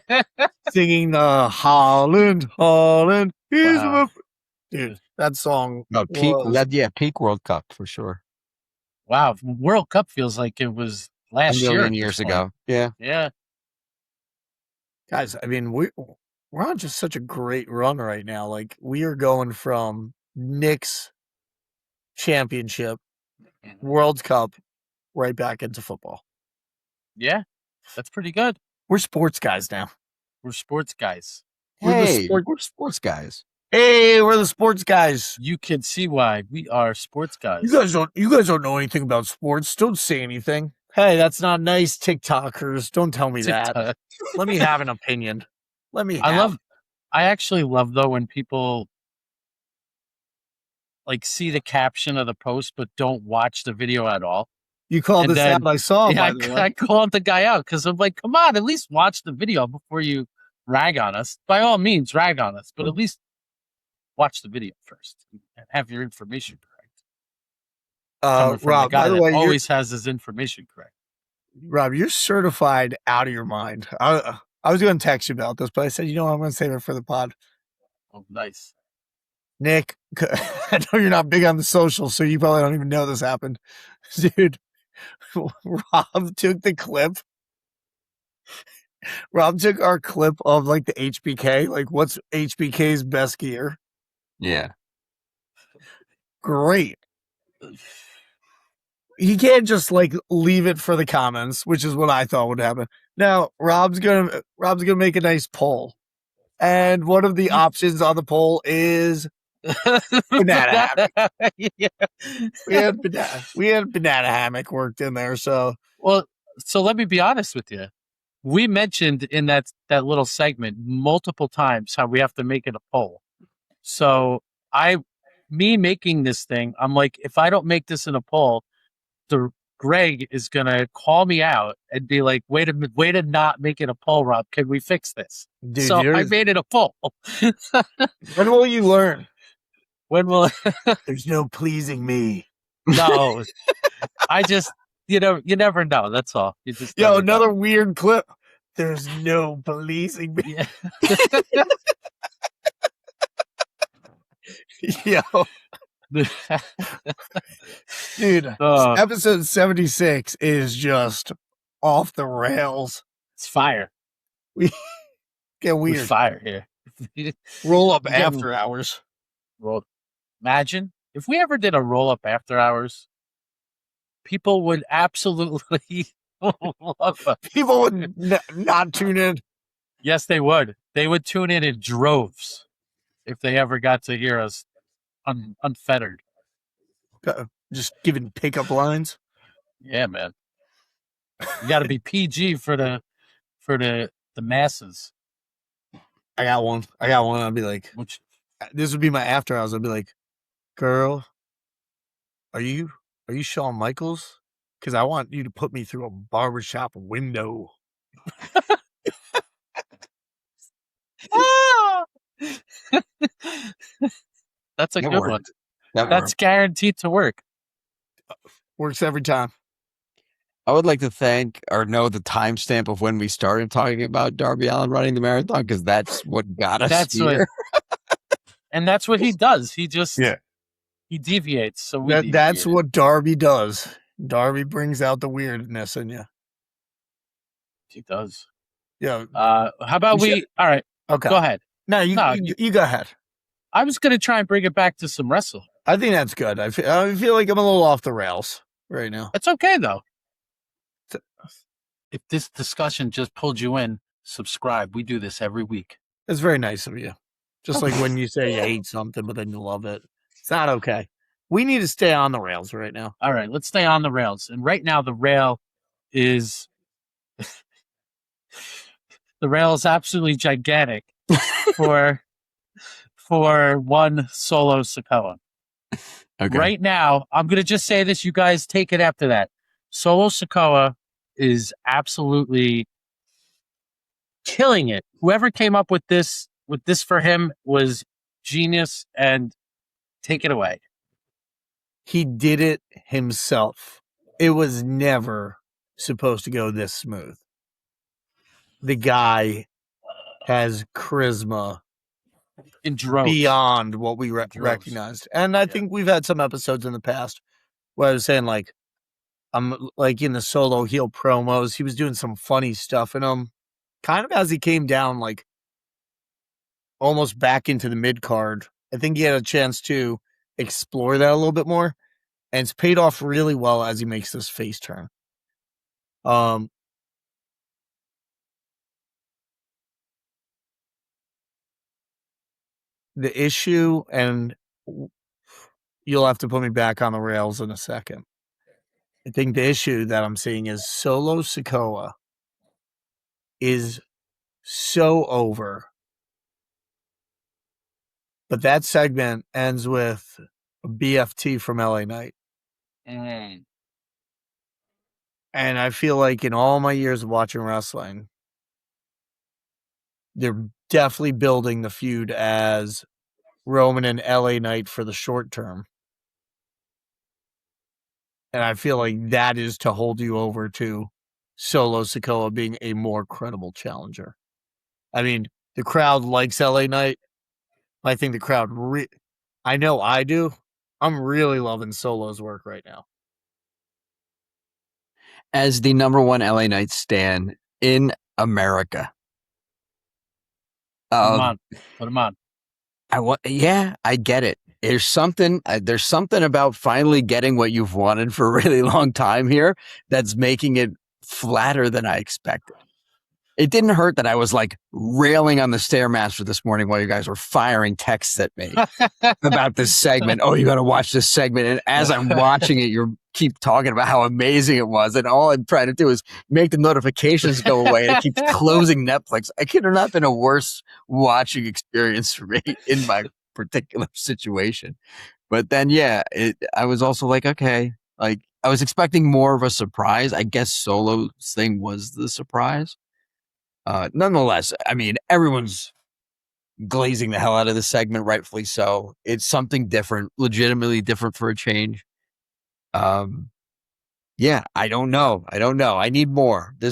Singing the Holland, he's dude, that song. No, peak World Cup for sure. Wow, World Cup feels like it was last year. A million years ago. Yeah. Yeah. Guys, I mean, we're on just such a great run right now. Like, we are going from Knicks championship, World Cup, right back into football. Yeah, that's pretty good. We're sports guys now. We're sports guys. We're sports guys. Hey, we're the sports guys. You can see why we are sports guys. You guys don't know anything about sports. Don't say anything. Hey, that's not nice, TikTokers. Don't tell me that. Let me have an opinion. I actually love though when people like see the caption of the post but don't watch the video at all. You called this out. I saw. Yeah, I called the guy out because I'm like, come on, at least watch the video before you rag on us. By all means, rag on us, but at least watch the video first and have your information correct. Coming from Rob, the guy by the that way, always has his information correct. Rob, you're certified out of your mind. I was going to text you about this, but I said, you know what, I'm going to save it for the pod. Oh, nice. Nick, I know you're not big on the social, so you probably don't even know this happened. Dude, Rob took the clip. Rob took our clip of like the HBK, like what's HBK's best gear. Yeah. Great. He can't just like leave it for the comments, which is what I thought would happen. Now, Rob's gonna make a nice poll. And one of the options on the poll is banana hammock. Yeah. We had banana hammock worked in there, so Well, so let me be honest with you. We mentioned in that little segment multiple times how we have to make it a poll. So me making this thing, I'm like, if I don't make this in a poll, Greg is gonna call me out and be like, "Wait a minute, way to not make it a poll, Rob. Can we fix this?" dude, So I made it a poll. when will you learn? When will? There's no pleasing me. No, I just you never know. That's all. You just never another know. weird clip. There's no pleasing me. Yeah. Yo. Dude, episode 76 is just off the rails. It's fire. We get weird. We're fire here. Roll up after hours. Imagine if we ever did a roll up after hours. People would absolutely love us. People would not tune in. Yes, they would. They would tune in droves if they ever got to hear us unfettered. Just giving pickup lines. Yeah, man. You got to be PG for the masses. I got one. I'll be like, this would be my after hours. I'll be like, girl, are you Shawn Michaels? Because I want you to put me through a barbershop window. That's a good one. That's guaranteed to work. Works every time. I would like to thank or know the timestamp of when we started talking about Darby Allin running the marathon, because that's what got us here. And that's what he does. He just he deviates. So that's what Darby does. Darby brings out the weirdness in you. He does. Yeah. How about we? All right. Okay. Go ahead. No, you go ahead. I was going to try and bring it back to some wrestling. I think that's good. I feel like I'm a little off the rails right now. It's okay though. If this discussion just pulled you in, subscribe. We do this every week. It's very nice of you. Just like when you say you hate something, but then you love it. It's not okay. We need to stay on the rails right now. All right, let's stay on the rails. And right now, the rail is absolutely gigantic for one Solo Sokoa. Okay. Right now, I'm going to just say this. You guys take it after that. Solo Sokoa is absolutely killing it. Whoever came up with this for him was genius, and take it away. He did it himself. It was never supposed to go this smooth. The guy has charisma in droves beyond what we recognized. And I think we've had some episodes in the past where I was saying, like, I'm like in the Solo heel promos, he was doing some funny stuff in them. Kind of as he came down, like almost back into the mid card. I think he had a chance to explore that a little bit more, and it's paid off really well as he makes this face turn. The issue, and you'll have to put me back on the rails in a second. I think the issue that I'm seeing is Solo Sokoa is so over. But that segment ends with a BFT from LA Knight. And I feel like in all my years of watching wrestling, they're definitely building the feud as Roman and LA Knight for the short term. And I feel like that is to hold you over to Solo Sokoa being a more credible challenger. I mean, the crowd likes LA Knight. I think the crowd, I know I do. I'm really loving Solo's work right now. As the number one LA Knight stan in America. Put him on. I get it. There's something about finally getting what you've wanted for a really long time here that's making it flatter than I expected. It didn't hurt that I was like railing on the Stairmaster this morning while you guys were firing texts at me about this segment. Oh, you got to watch this segment. And as I'm watching it, you keep talking about how amazing it was. And all I'm trying to do is make the notifications go away. And it keeps closing Netflix. I could have not been a worse watching experience for me in my particular situation. But then, I was also like, okay, like I was expecting more of a surprise. I guess Solo's thing was the surprise. Nonetheless, I mean, everyone's glazing the hell out of this segment, rightfully so. It's something different, legitimately different for a change. I don't know. I need more. I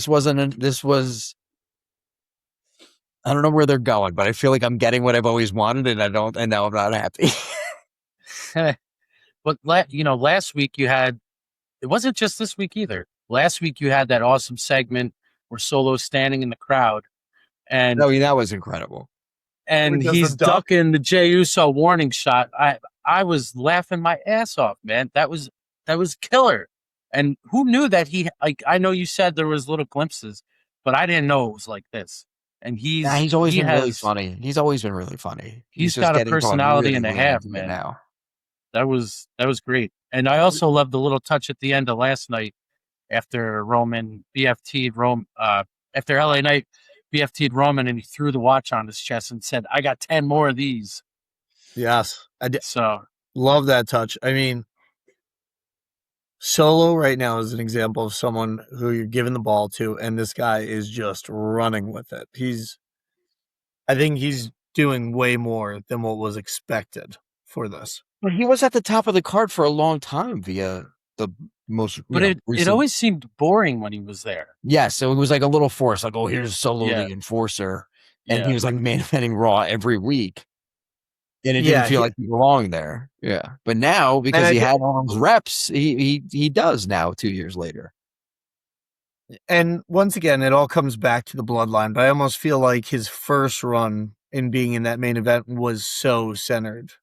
don't know where they're going, but I feel like I'm getting what I've always wanted and now I'm not happy. But last week you had, it wasn't just this week either. Last week you had that awesome segment where Solo's standing in the crowd, and that was incredible. And he's ducking the Jey Uso warning shot. I was laughing my ass off, man. That was killer. And who knew that I know you said there was little glimpses, but I didn't know it was like this. And he's always been really funny. He's always been really funny. He's got a personality and a half, man. Now. That was great. And I also loved the little touch at the end of last night after Roman BFT'd after LA Knight BFT'd Roman, and he threw the watch on his chest and said, "I got 10 more of these." Yes, I did. So love that touch. I mean, Solo right now is an example of someone who you're giving the ball to, and this guy is just running with it. I think he's doing way more than what was expected for this. But he was at the top of the card for a long time via the most. But it always seemed boring when he was there. Yeah, so it was like a little forced. Like, oh, here's Solo the Enforcer, and he was like main eventing Raw every week, and it didn't feel like he belonged there. Yeah, but now because he had all those reps, he does now 2 years later. And once again, it all comes back to the Bloodline. But I almost feel like his first run in being in that main event was so centered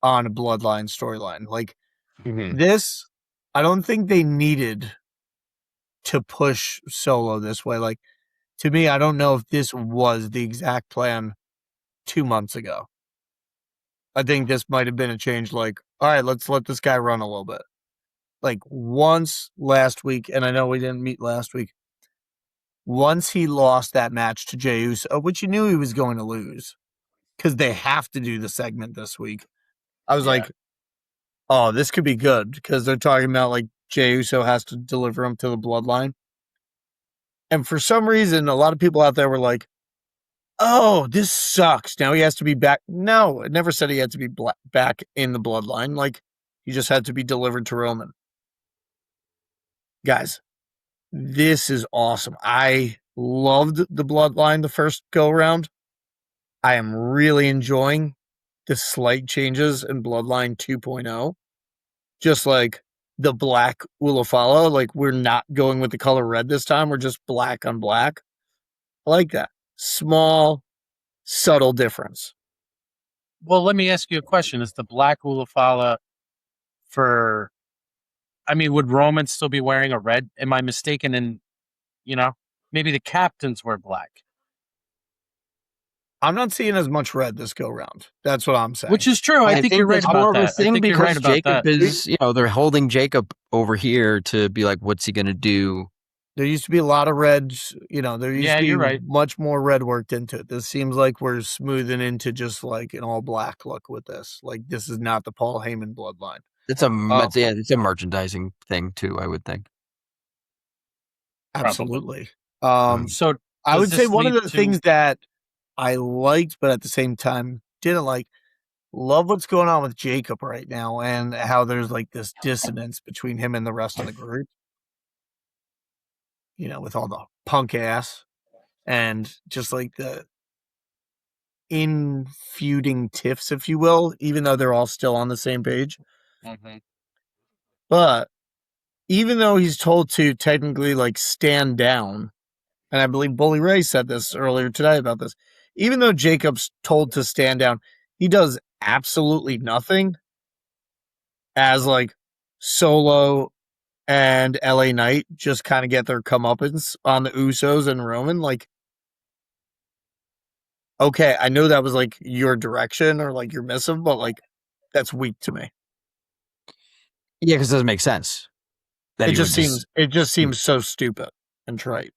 on a Bloodline storyline. Like this, I don't think they needed to push Solo this way. Like, to me, I don't know if this was the exact plan 2 months ago. I think this might have been a change. Like, all right, let's let this guy run a little bit. Like once last week, and I know we didn't meet last week, once he lost that match to Jey Uso, which you knew he was going to lose because they have to do the segment this week. I was like, oh, this could be good because they're talking about like Jey Uso has to deliver him to the Bloodline. And for some reason, a lot of people out there were like, oh, this sucks. Now he has to be back. No, it never said he had to be back in the Bloodline. Like, he just had to be delivered to Roman. Guys, this is awesome. I loved the Bloodline the first go-around. I am really enjoying the slight changes in Bloodline 2.0. Just like the black Ulafala, like we're not going with the color red this time. We're just black on black. I like that. Small, subtle difference. Well, let me ask you a question. Is the black Ulafala would Roman still be wearing a red? Am I mistaken in, maybe the captains were black? I'm not seeing as much red this go round. That's what I'm saying. Which is true. I think you're right about that. I think you're right about Jacob is, they're holding Jacob over here to be like, what's he going to do? There used to be a lot of reds, there used to be much more red worked into it. This seems like we're smoothing into just like an all black look with this. Like, this is not the Paul Heyman Bloodline. It's a merchandising thing too, I would think. Absolutely. So I would say one of the things that I liked, but at the same time didn't like, Love what's going on with Jacob right now and how there's like this dissonance between him and the rest of the group. You know, with all the punk ass and just like the in-feuding tiffs, if you will, even though they're all still on the same page. Mm-hmm. But even though he's told to technically like stand down, and I believe Bully Ray said this earlier today about this, even though Jacob's told to stand down, he does absolutely nothing as like Solo and LA Knight just kind of get their comeuppance on the Usos and Roman. Like, okay, I know that was like your direction or like your missive, but like that's weak to me. Yeah, because it doesn't make sense. It just seems so stupid and trite.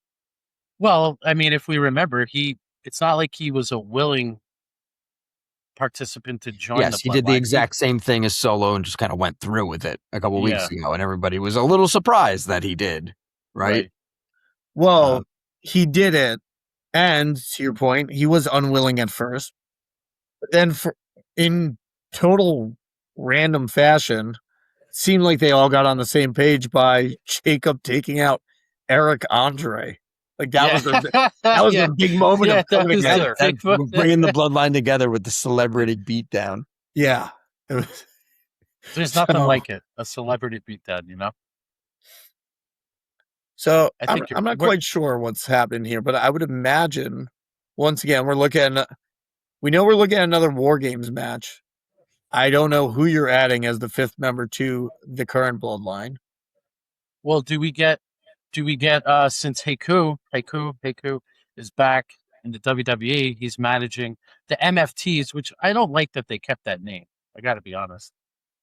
Well, I mean, if we remember, it's not like he was a willing participant to join the Yes, he Bloodline. did the exact same thing as Solo and just kind of went through with it a couple weeks ago, and everybody was a little surprised that he did, right? Well, he did it, and to your point, he was unwilling at first, but then in total random fashion, it seemed like they all got on the same page by Jacob taking out Eric Andre. Like that was their big moment of coming together. Bringing the Bloodline together with the celebrity beatdown. Yeah. There's nothing like it. A celebrity beatdown, you know? So I'm not quite sure what's happening here, but I would imagine, once again, we're looking at another War Games match. I don't know who you're adding as the fifth member to the current Bloodline. Well, do we get since Heiku is back in the WWE, he's managing the MFTs, which I don't like that they kept that name. I got to be honest.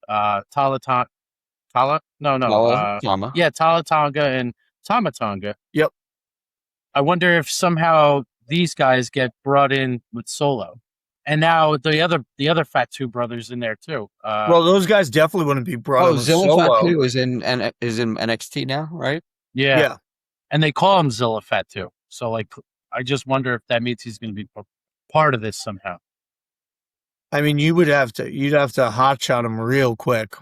Tama. Yeah, Talatonga and Tamatonga. Yep. I wonder if somehow these guys get brought in with Solo, and now the other Fatu brothers in there too. Well, those guys definitely wouldn't be brought in with Zilla Solo. Fatu is in NXT now, right? Yeah. And they call him Zilla Fatu. So like, I just wonder if that means he's going to be part of this somehow. I mean, you'd have to hotshot him real quick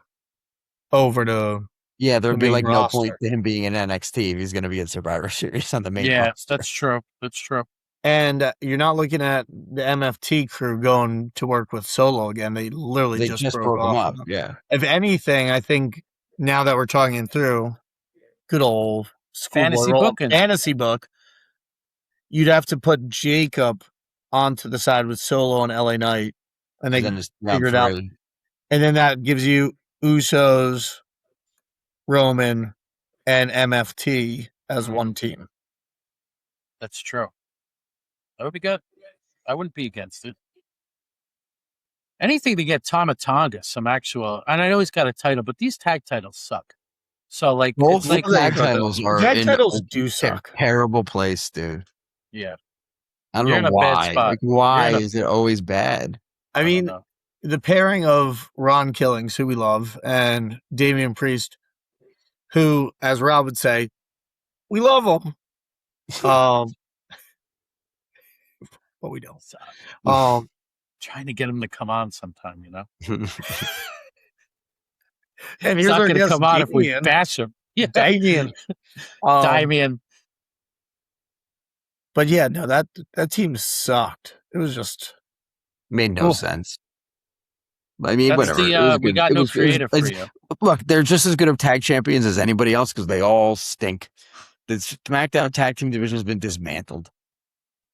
over to. Yeah, there'd be like roster. No point to him being in NXT if he's going to be in Survivor Series on the main roster. Yeah, that's true. And you're not looking at the MFT crew going to work with Solo again. They literally just broke them off. up. Yeah. If anything, I think now that we're talking through, good old fantasy book, you'd have to put Jacob onto the side with Solo and LA Knight, and they can figure it out. And then that gives you Usos, Roman, and MFT as one team. That's true. That would be good. I wouldn't be against it. Anything to get Tamatonga some actual, and I know he's got a title, but these tag titles suck. So like, both tag titles are do suck. Terrible place, dude. Yeah, I don't know why. Like, why is it always bad? I mean, the pairing of Ron Killings, who we love, and Damian Priest, who, as Rob would say, we love them. But we don't. Trying to get him to come on sometime, you know. And he's not going to come on if we bash him. Yeah, Damien. Damien. But yeah, no, that team sucked. It was just made no sense. I mean, whatever. We got no creative for you. Look, they're just as good of tag champions as anybody else because they all stink. The SmackDown tag team division has been dismantled.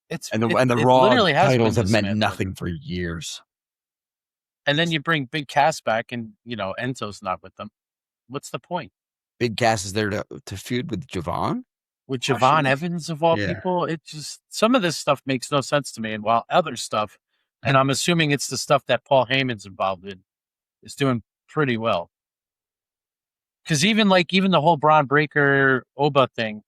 The Raw titles have meant nothing for years. And then you bring Big Cass back, and Enzo's not with them. What's the point? Big Cass is there to feud with Javon? With Javon Evans of all people? It just, some of this stuff makes no sense to me. And while other stuff, and I'm assuming it's the stuff that Paul Heyman's involved in, is doing pretty well. Because even the whole Bronn Breaker Oba thing,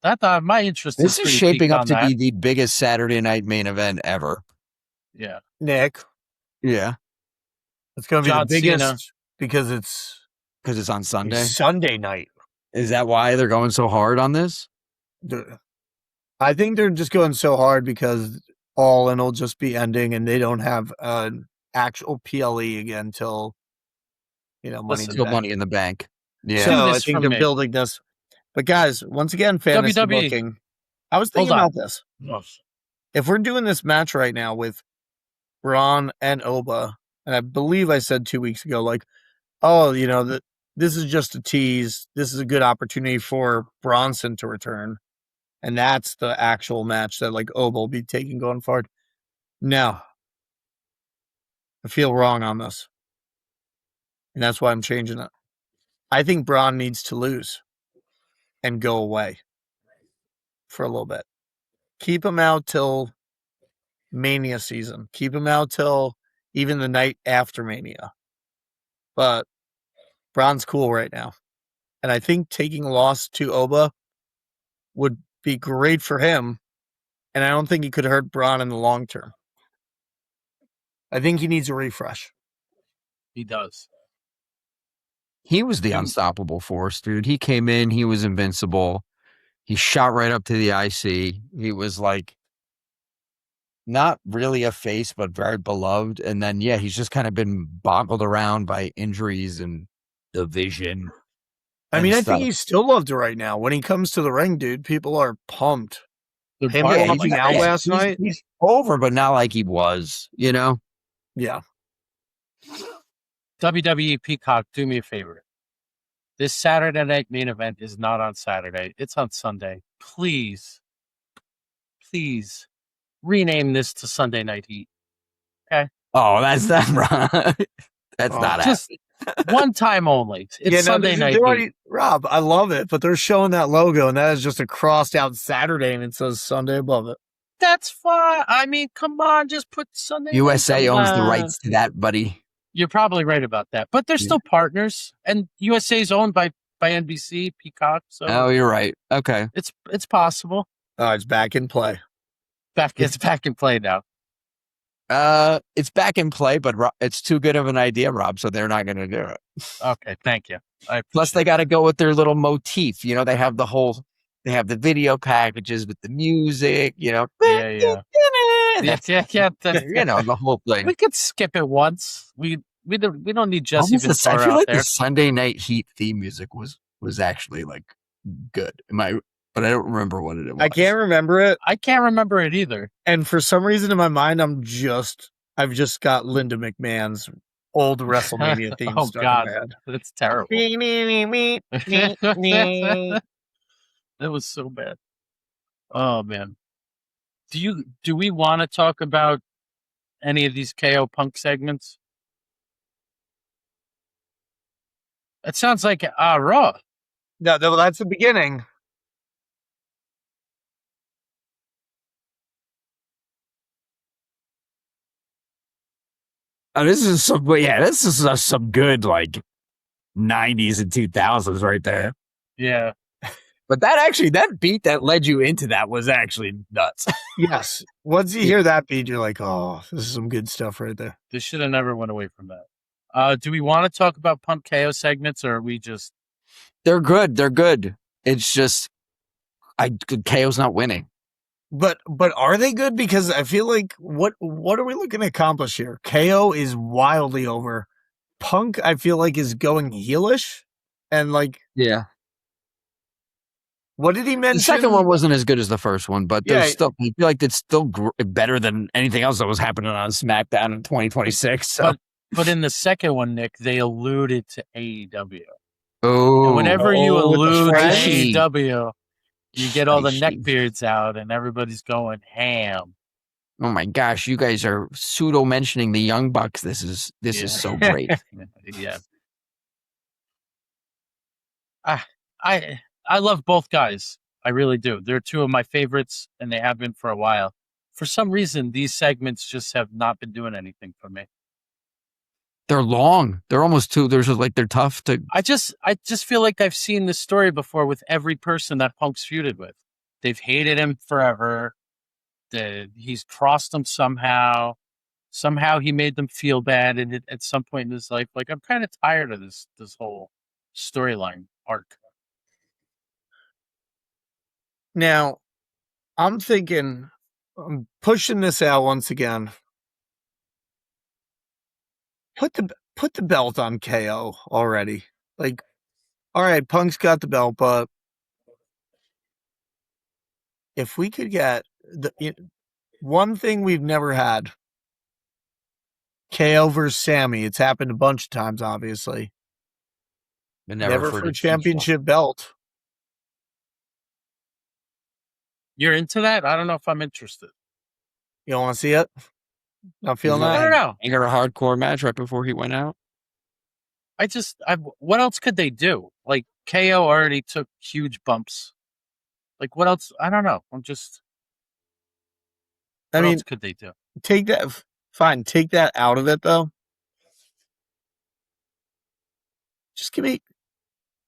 my interest this is shaping up to be the biggest Saturday night main event ever. Yeah. Nick. Yeah. It's going to be the biggest because it's on Sunday. Sunday night. Is that why they're going so hard on this? I think they're just going so hard because All In will just be ending and they don't have an actual PLE again till Money in the Still Bank. Money in the Bank. Yeah. So Do I this think from they're me. building this. But guys, once again, fantasy WWE. booking. I was thinking Hold on. about this. If we're doing this match right now with Braun and Oba, and I believe I said 2 weeks ago, like, oh, this is just a tease. This is a good opportunity for Bronson to return. And that's the actual match that like Oba will be taking going forward. No. I feel wrong on this. And that's why I'm changing it. I think Braun needs to lose and go away for a little bit. Keep him out till Mania season. Keep him out till even the night after Mania. But Braun's cool right now. And I think taking a loss to Oba would be great for him. And I don't think he could hurt Braun in the long term. I think he needs a refresh. He does. He was the unstoppable force, dude. He came in, he was invincible. He shot right up to the IC. He was like not really a face, but very beloved. And then, yeah, he's just kind of been boggled around by injuries and division. I mean, I stuff. think he's still loved right now. When he comes to the ring, dude, people are pumped. They're Him buying walking him. out last night. He's over, but not like he was, Yeah. WWE Peacock, do me a favor. This Saturday night main event is not on Saturday. It's on Sunday. Please rename this to Sunday Night Heat. Okay? Oh, that's not right. That's not just one time only. It's Sunday Night Heat. Rob, I love it, but they're showing that logo, and that is just a crossed out Saturday, and it says Sunday above it. That's fine. I mean, come on, just put Sunday. USA owns the rights to that, buddy. You're probably right about that, but they're still partners, and USA is owned by NBC, Peacock. So oh, you're right. Okay, it's possible. Oh, it's back in play. It's back in play now. It's back in play, but it's too good of an idea, Rob. So they're not going to do it. Okay, thank you. Plus, they got to go with their little motif. They have the video packages with the music. Yeah. Yeah. The whole thing. We could skip it once. We don't need Jesse Ventura I feel like there. the Sunday Night Heat theme music was actually like good. But I don't remember what it was. I can't remember it. I can't remember it either. And for some reason in my mind, I've just got Linda McMahon's old WrestleMania theme stuck in my head. That's terrible. That was so bad. Oh man. Do we want to talk about any of these KO Punk segments? It sounds like Raw. No, that's the beginning. Oh, this is some good like 90s and 2000s right there. Yeah. But that beat that led you into that was actually nuts. Yes. Once you hear that beat, you're like, oh, this is some good stuff right there. They should have never went away from that. Do we want to talk about Punk KO segments, or are we just... They're good. They're good. It's just KO's not winning. But are they good? Because I feel like what are we looking to accomplish here? KO is wildly over. Punk, I feel like, is going heelish. And like... Yeah. What did he mention? The second one wasn't as good as the first one, but there's still, I feel like it's still better than anything else that was happening on SmackDown in 2026. So. But in the second one, Nick, they alluded to AEW. Oh. And whenever you allude to Freshy. AEW, you get all the neckbeards out and everybody's going ham. Oh my gosh, you guys are pseudo mentioning the Young Bucks. This is so great. Yeah. I love both guys. I really do. They're two of my favorites, and they have been for a while. For some reason, these segments just have not been doing anything for me. They're long. They're almost too. They're just like they're tough to. I just feel like I've seen this story before with every person that Punk's feuded with. They've hated him forever. He's crossed them somehow. Somehow he made them feel bad, and at some point in his life, like, I'm kind of tired of this whole storyline arc. Now, I'm pushing this out once again. put the belt on KO already. Like, all right, Punk's got the belt, but if we could get one thing we've never had, KO versus Sammy. It's happened a bunch of times, obviously. But Never for for the a championship belt. You're into that? I don't know if I'm interested. You don't want to see it? Not feeling I that? don't know. He got a hardcore match right before he went out. What else could they do? Like, KO already took huge bumps. Like, what else? I don't know. What else could they do? Take that. Fine, take that out of it, though. Just let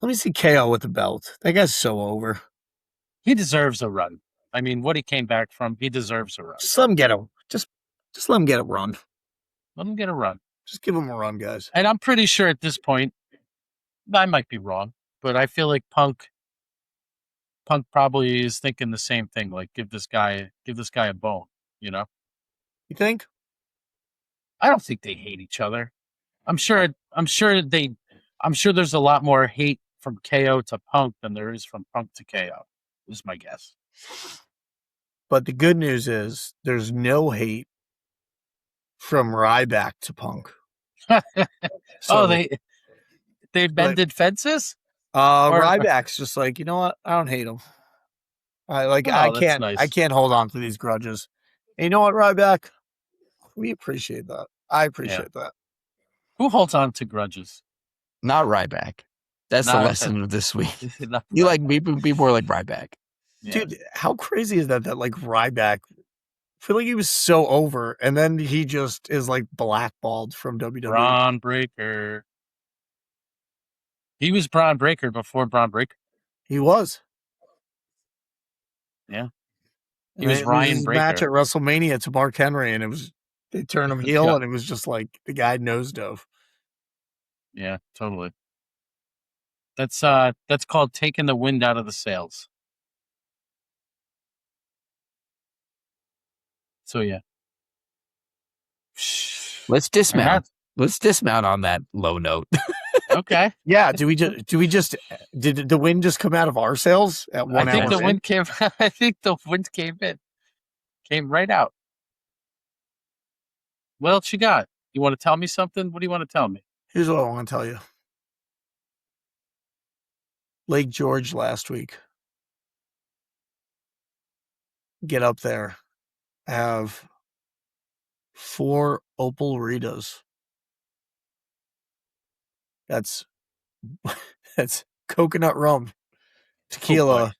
me see KO with the belt. That guy's so over. He deserves a run. I mean, what he came back from, he deserves a run. Just let him get just let him get a run. Let him get a run. Just give him a run, guys. And I'm pretty sure at this point, I might be wrong, but I feel like Punk probably is thinking the same thing. Like, give this guy a bone. You know? You think? I don't think they hate each other. I'm sure there's a lot more hate from KO to Punk than there is from Punk to KO. Is my guess. But the good news is there's no hate from Ryback to Punk. So they've bended fences? Ryback's just like, you know what? I don't hate him. I can't nice. I can't hold on to these grudges. And you know what, Ryback? We appreciate that. I appreciate that. Who holds on to grudges? Not Ryback. That's the lesson of this week. You like be more like Ryback. Yeah. Dude, how crazy is that like Ryback, I feel like he was so over, and then he just is like blackballed from WWE. Bronn Breaker. He was Bronn Breaker before Bronn Breaker. He was. Yeah. He was Ryan Breaker. Match at WrestleMania to Mark Henry, and they turned him heel, and it was just like the guy nose dove. Yeah, totally. That's called taking the wind out of the sails. So yeah. Let's dismount. Let's dismount on that low note. Okay. Yeah. Did the wind just come out of our sails at 1 hour? I think the wind came in. Came right out. What else you got? You want to tell me something? What do you want to tell me? Here's what I want to tell you. Lake George last week. Get up there. Have 4 Opal Ritas. That's coconut rum, tequila,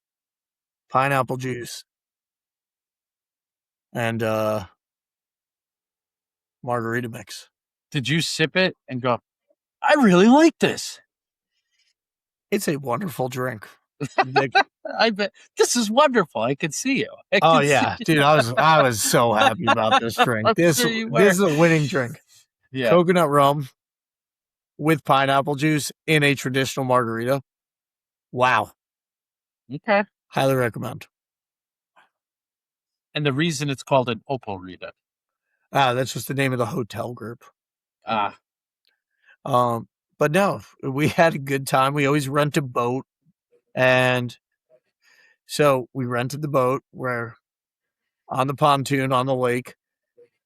pineapple juice, and margarita mix. Did you sip it and go, I really like this? It's a wonderful drink. I bet this is wonderful. I can see you. Dude, I was so happy about this drink. This is a winning drink. Yeah. Coconut rum with pineapple juice in a traditional margarita. Wow. Okay. Highly recommend. And the reason it's called an Opal Rita. That's just the name of the hotel group. But no, we had a good time. We always rent a boat. And so we rented the boat. We're on the pontoon on the lake.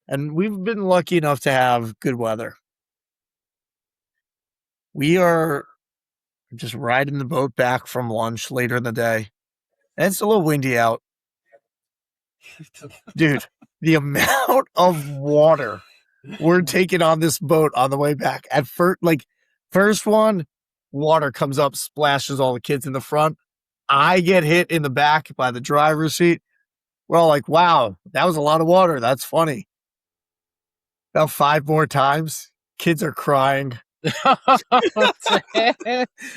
And we've been lucky enough to have good weather. We are just riding the boat back from lunch later in the day. And it's a little windy out. Dude, the amount of water we're taking on this boat on the way back. At first one, water comes up, splashes all the kids in the front. I get hit in the back by the driver's seat. We're all like, wow, that was a lot of water. That's funny. About 5 more times, kids are crying.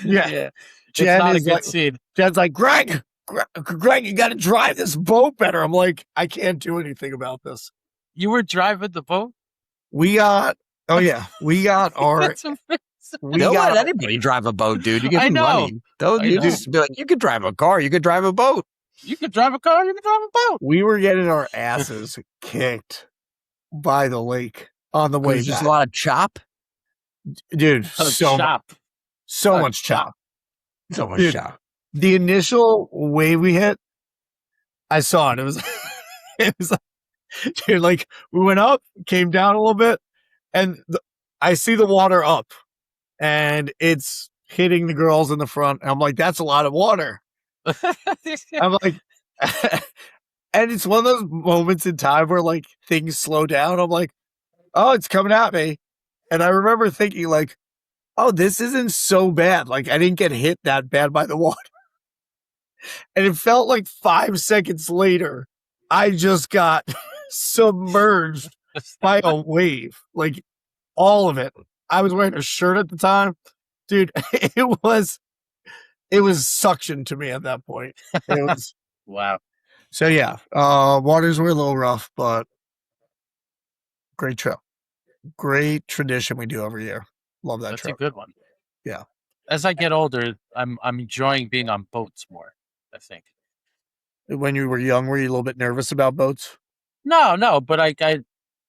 Yeah. Jen not is a good scene. Jen's like, Greg, you got to drive this boat better. I'm like, I can't do anything about this. You were driving the boat? We got our. Don't let anybody drive a boat, dude. You get money. You just be like, you could drive a car, you could drive a boat. You could drive a car, you could drive a boat. We were getting our asses kicked by the lake on the way back. Just a lot of chop. Dude, A so chop. much chop. So much Dude. shot. The initial wave we hit, I saw it. It was, it was dude, like we went up, came down a little bit, and I see the water up, and it's hitting the girls in the front. And I'm like, that's a lot of water. I'm like, and it's one of those moments in time where like things slow down. I'm like, oh, it's coming at me. And I remember thinking like, oh, this isn't so bad. Like I didn't get hit that bad by the water. And it felt like 5 seconds later, I just got submerged by a wave. Like all of it. I was wearing a shirt at the time. Dude, it was suction to me at that point. It was Wow. so yeah. Waters were a little rough, but great trip. Great tradition we do every year. Love that That's trip. a good one. Yeah. As I get older, I'm enjoying being on boats more, I think. When you were young, were you a little bit nervous about boats? No, but I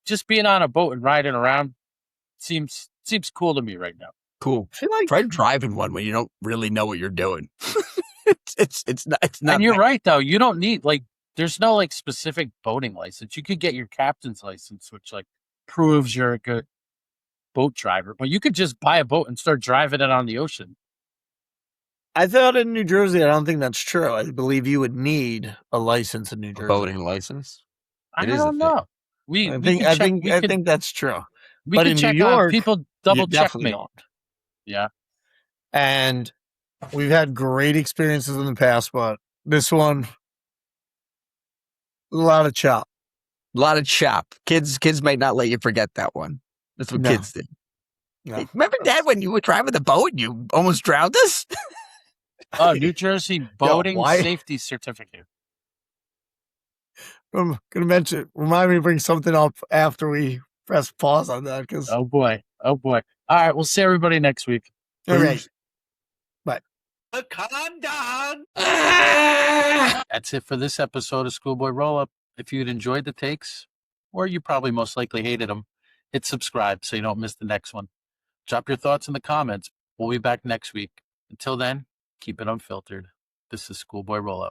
just being on a boat and riding around seems cool to me right now. Cool. I feel like Try driving one when you don't really know what you're doing. it's not. And you're right though. You don't need like there's no like specific boating license. You could get your captain's license, which like proves you're a good boat driver. But you could just buy a boat and start driving it on the ocean. I thought in New Jersey, I don't think that's true. I believe you would need a license in New A Jersey. boating license. I It is a don't thing. know. I think that's true. We But can in check New York, on people double you check definitely me. don't. Yeah. And we've had great experiences in the past, but this one, a lot of chop. A lot of chop. Kids might not let you forget that one. That's what No. kids did. No. Hey, remember, Dad, when you were driving the boat and you almost drowned us? Oh, New Jersey boating why- safety certificate. I'm gonna mention. Remind me to bring something up after we press pause on that because. Oh boy. All right, we'll see everybody next week. All right. Calm down. That's it for this episode of Schoolboy Rollup. If you'd enjoyed the takes, or you probably most likely hated them, hit subscribe so you don't miss the next one. Drop your thoughts in the comments. We'll be back next week. Until then, keep it unfiltered. This is Schoolboy Rollup.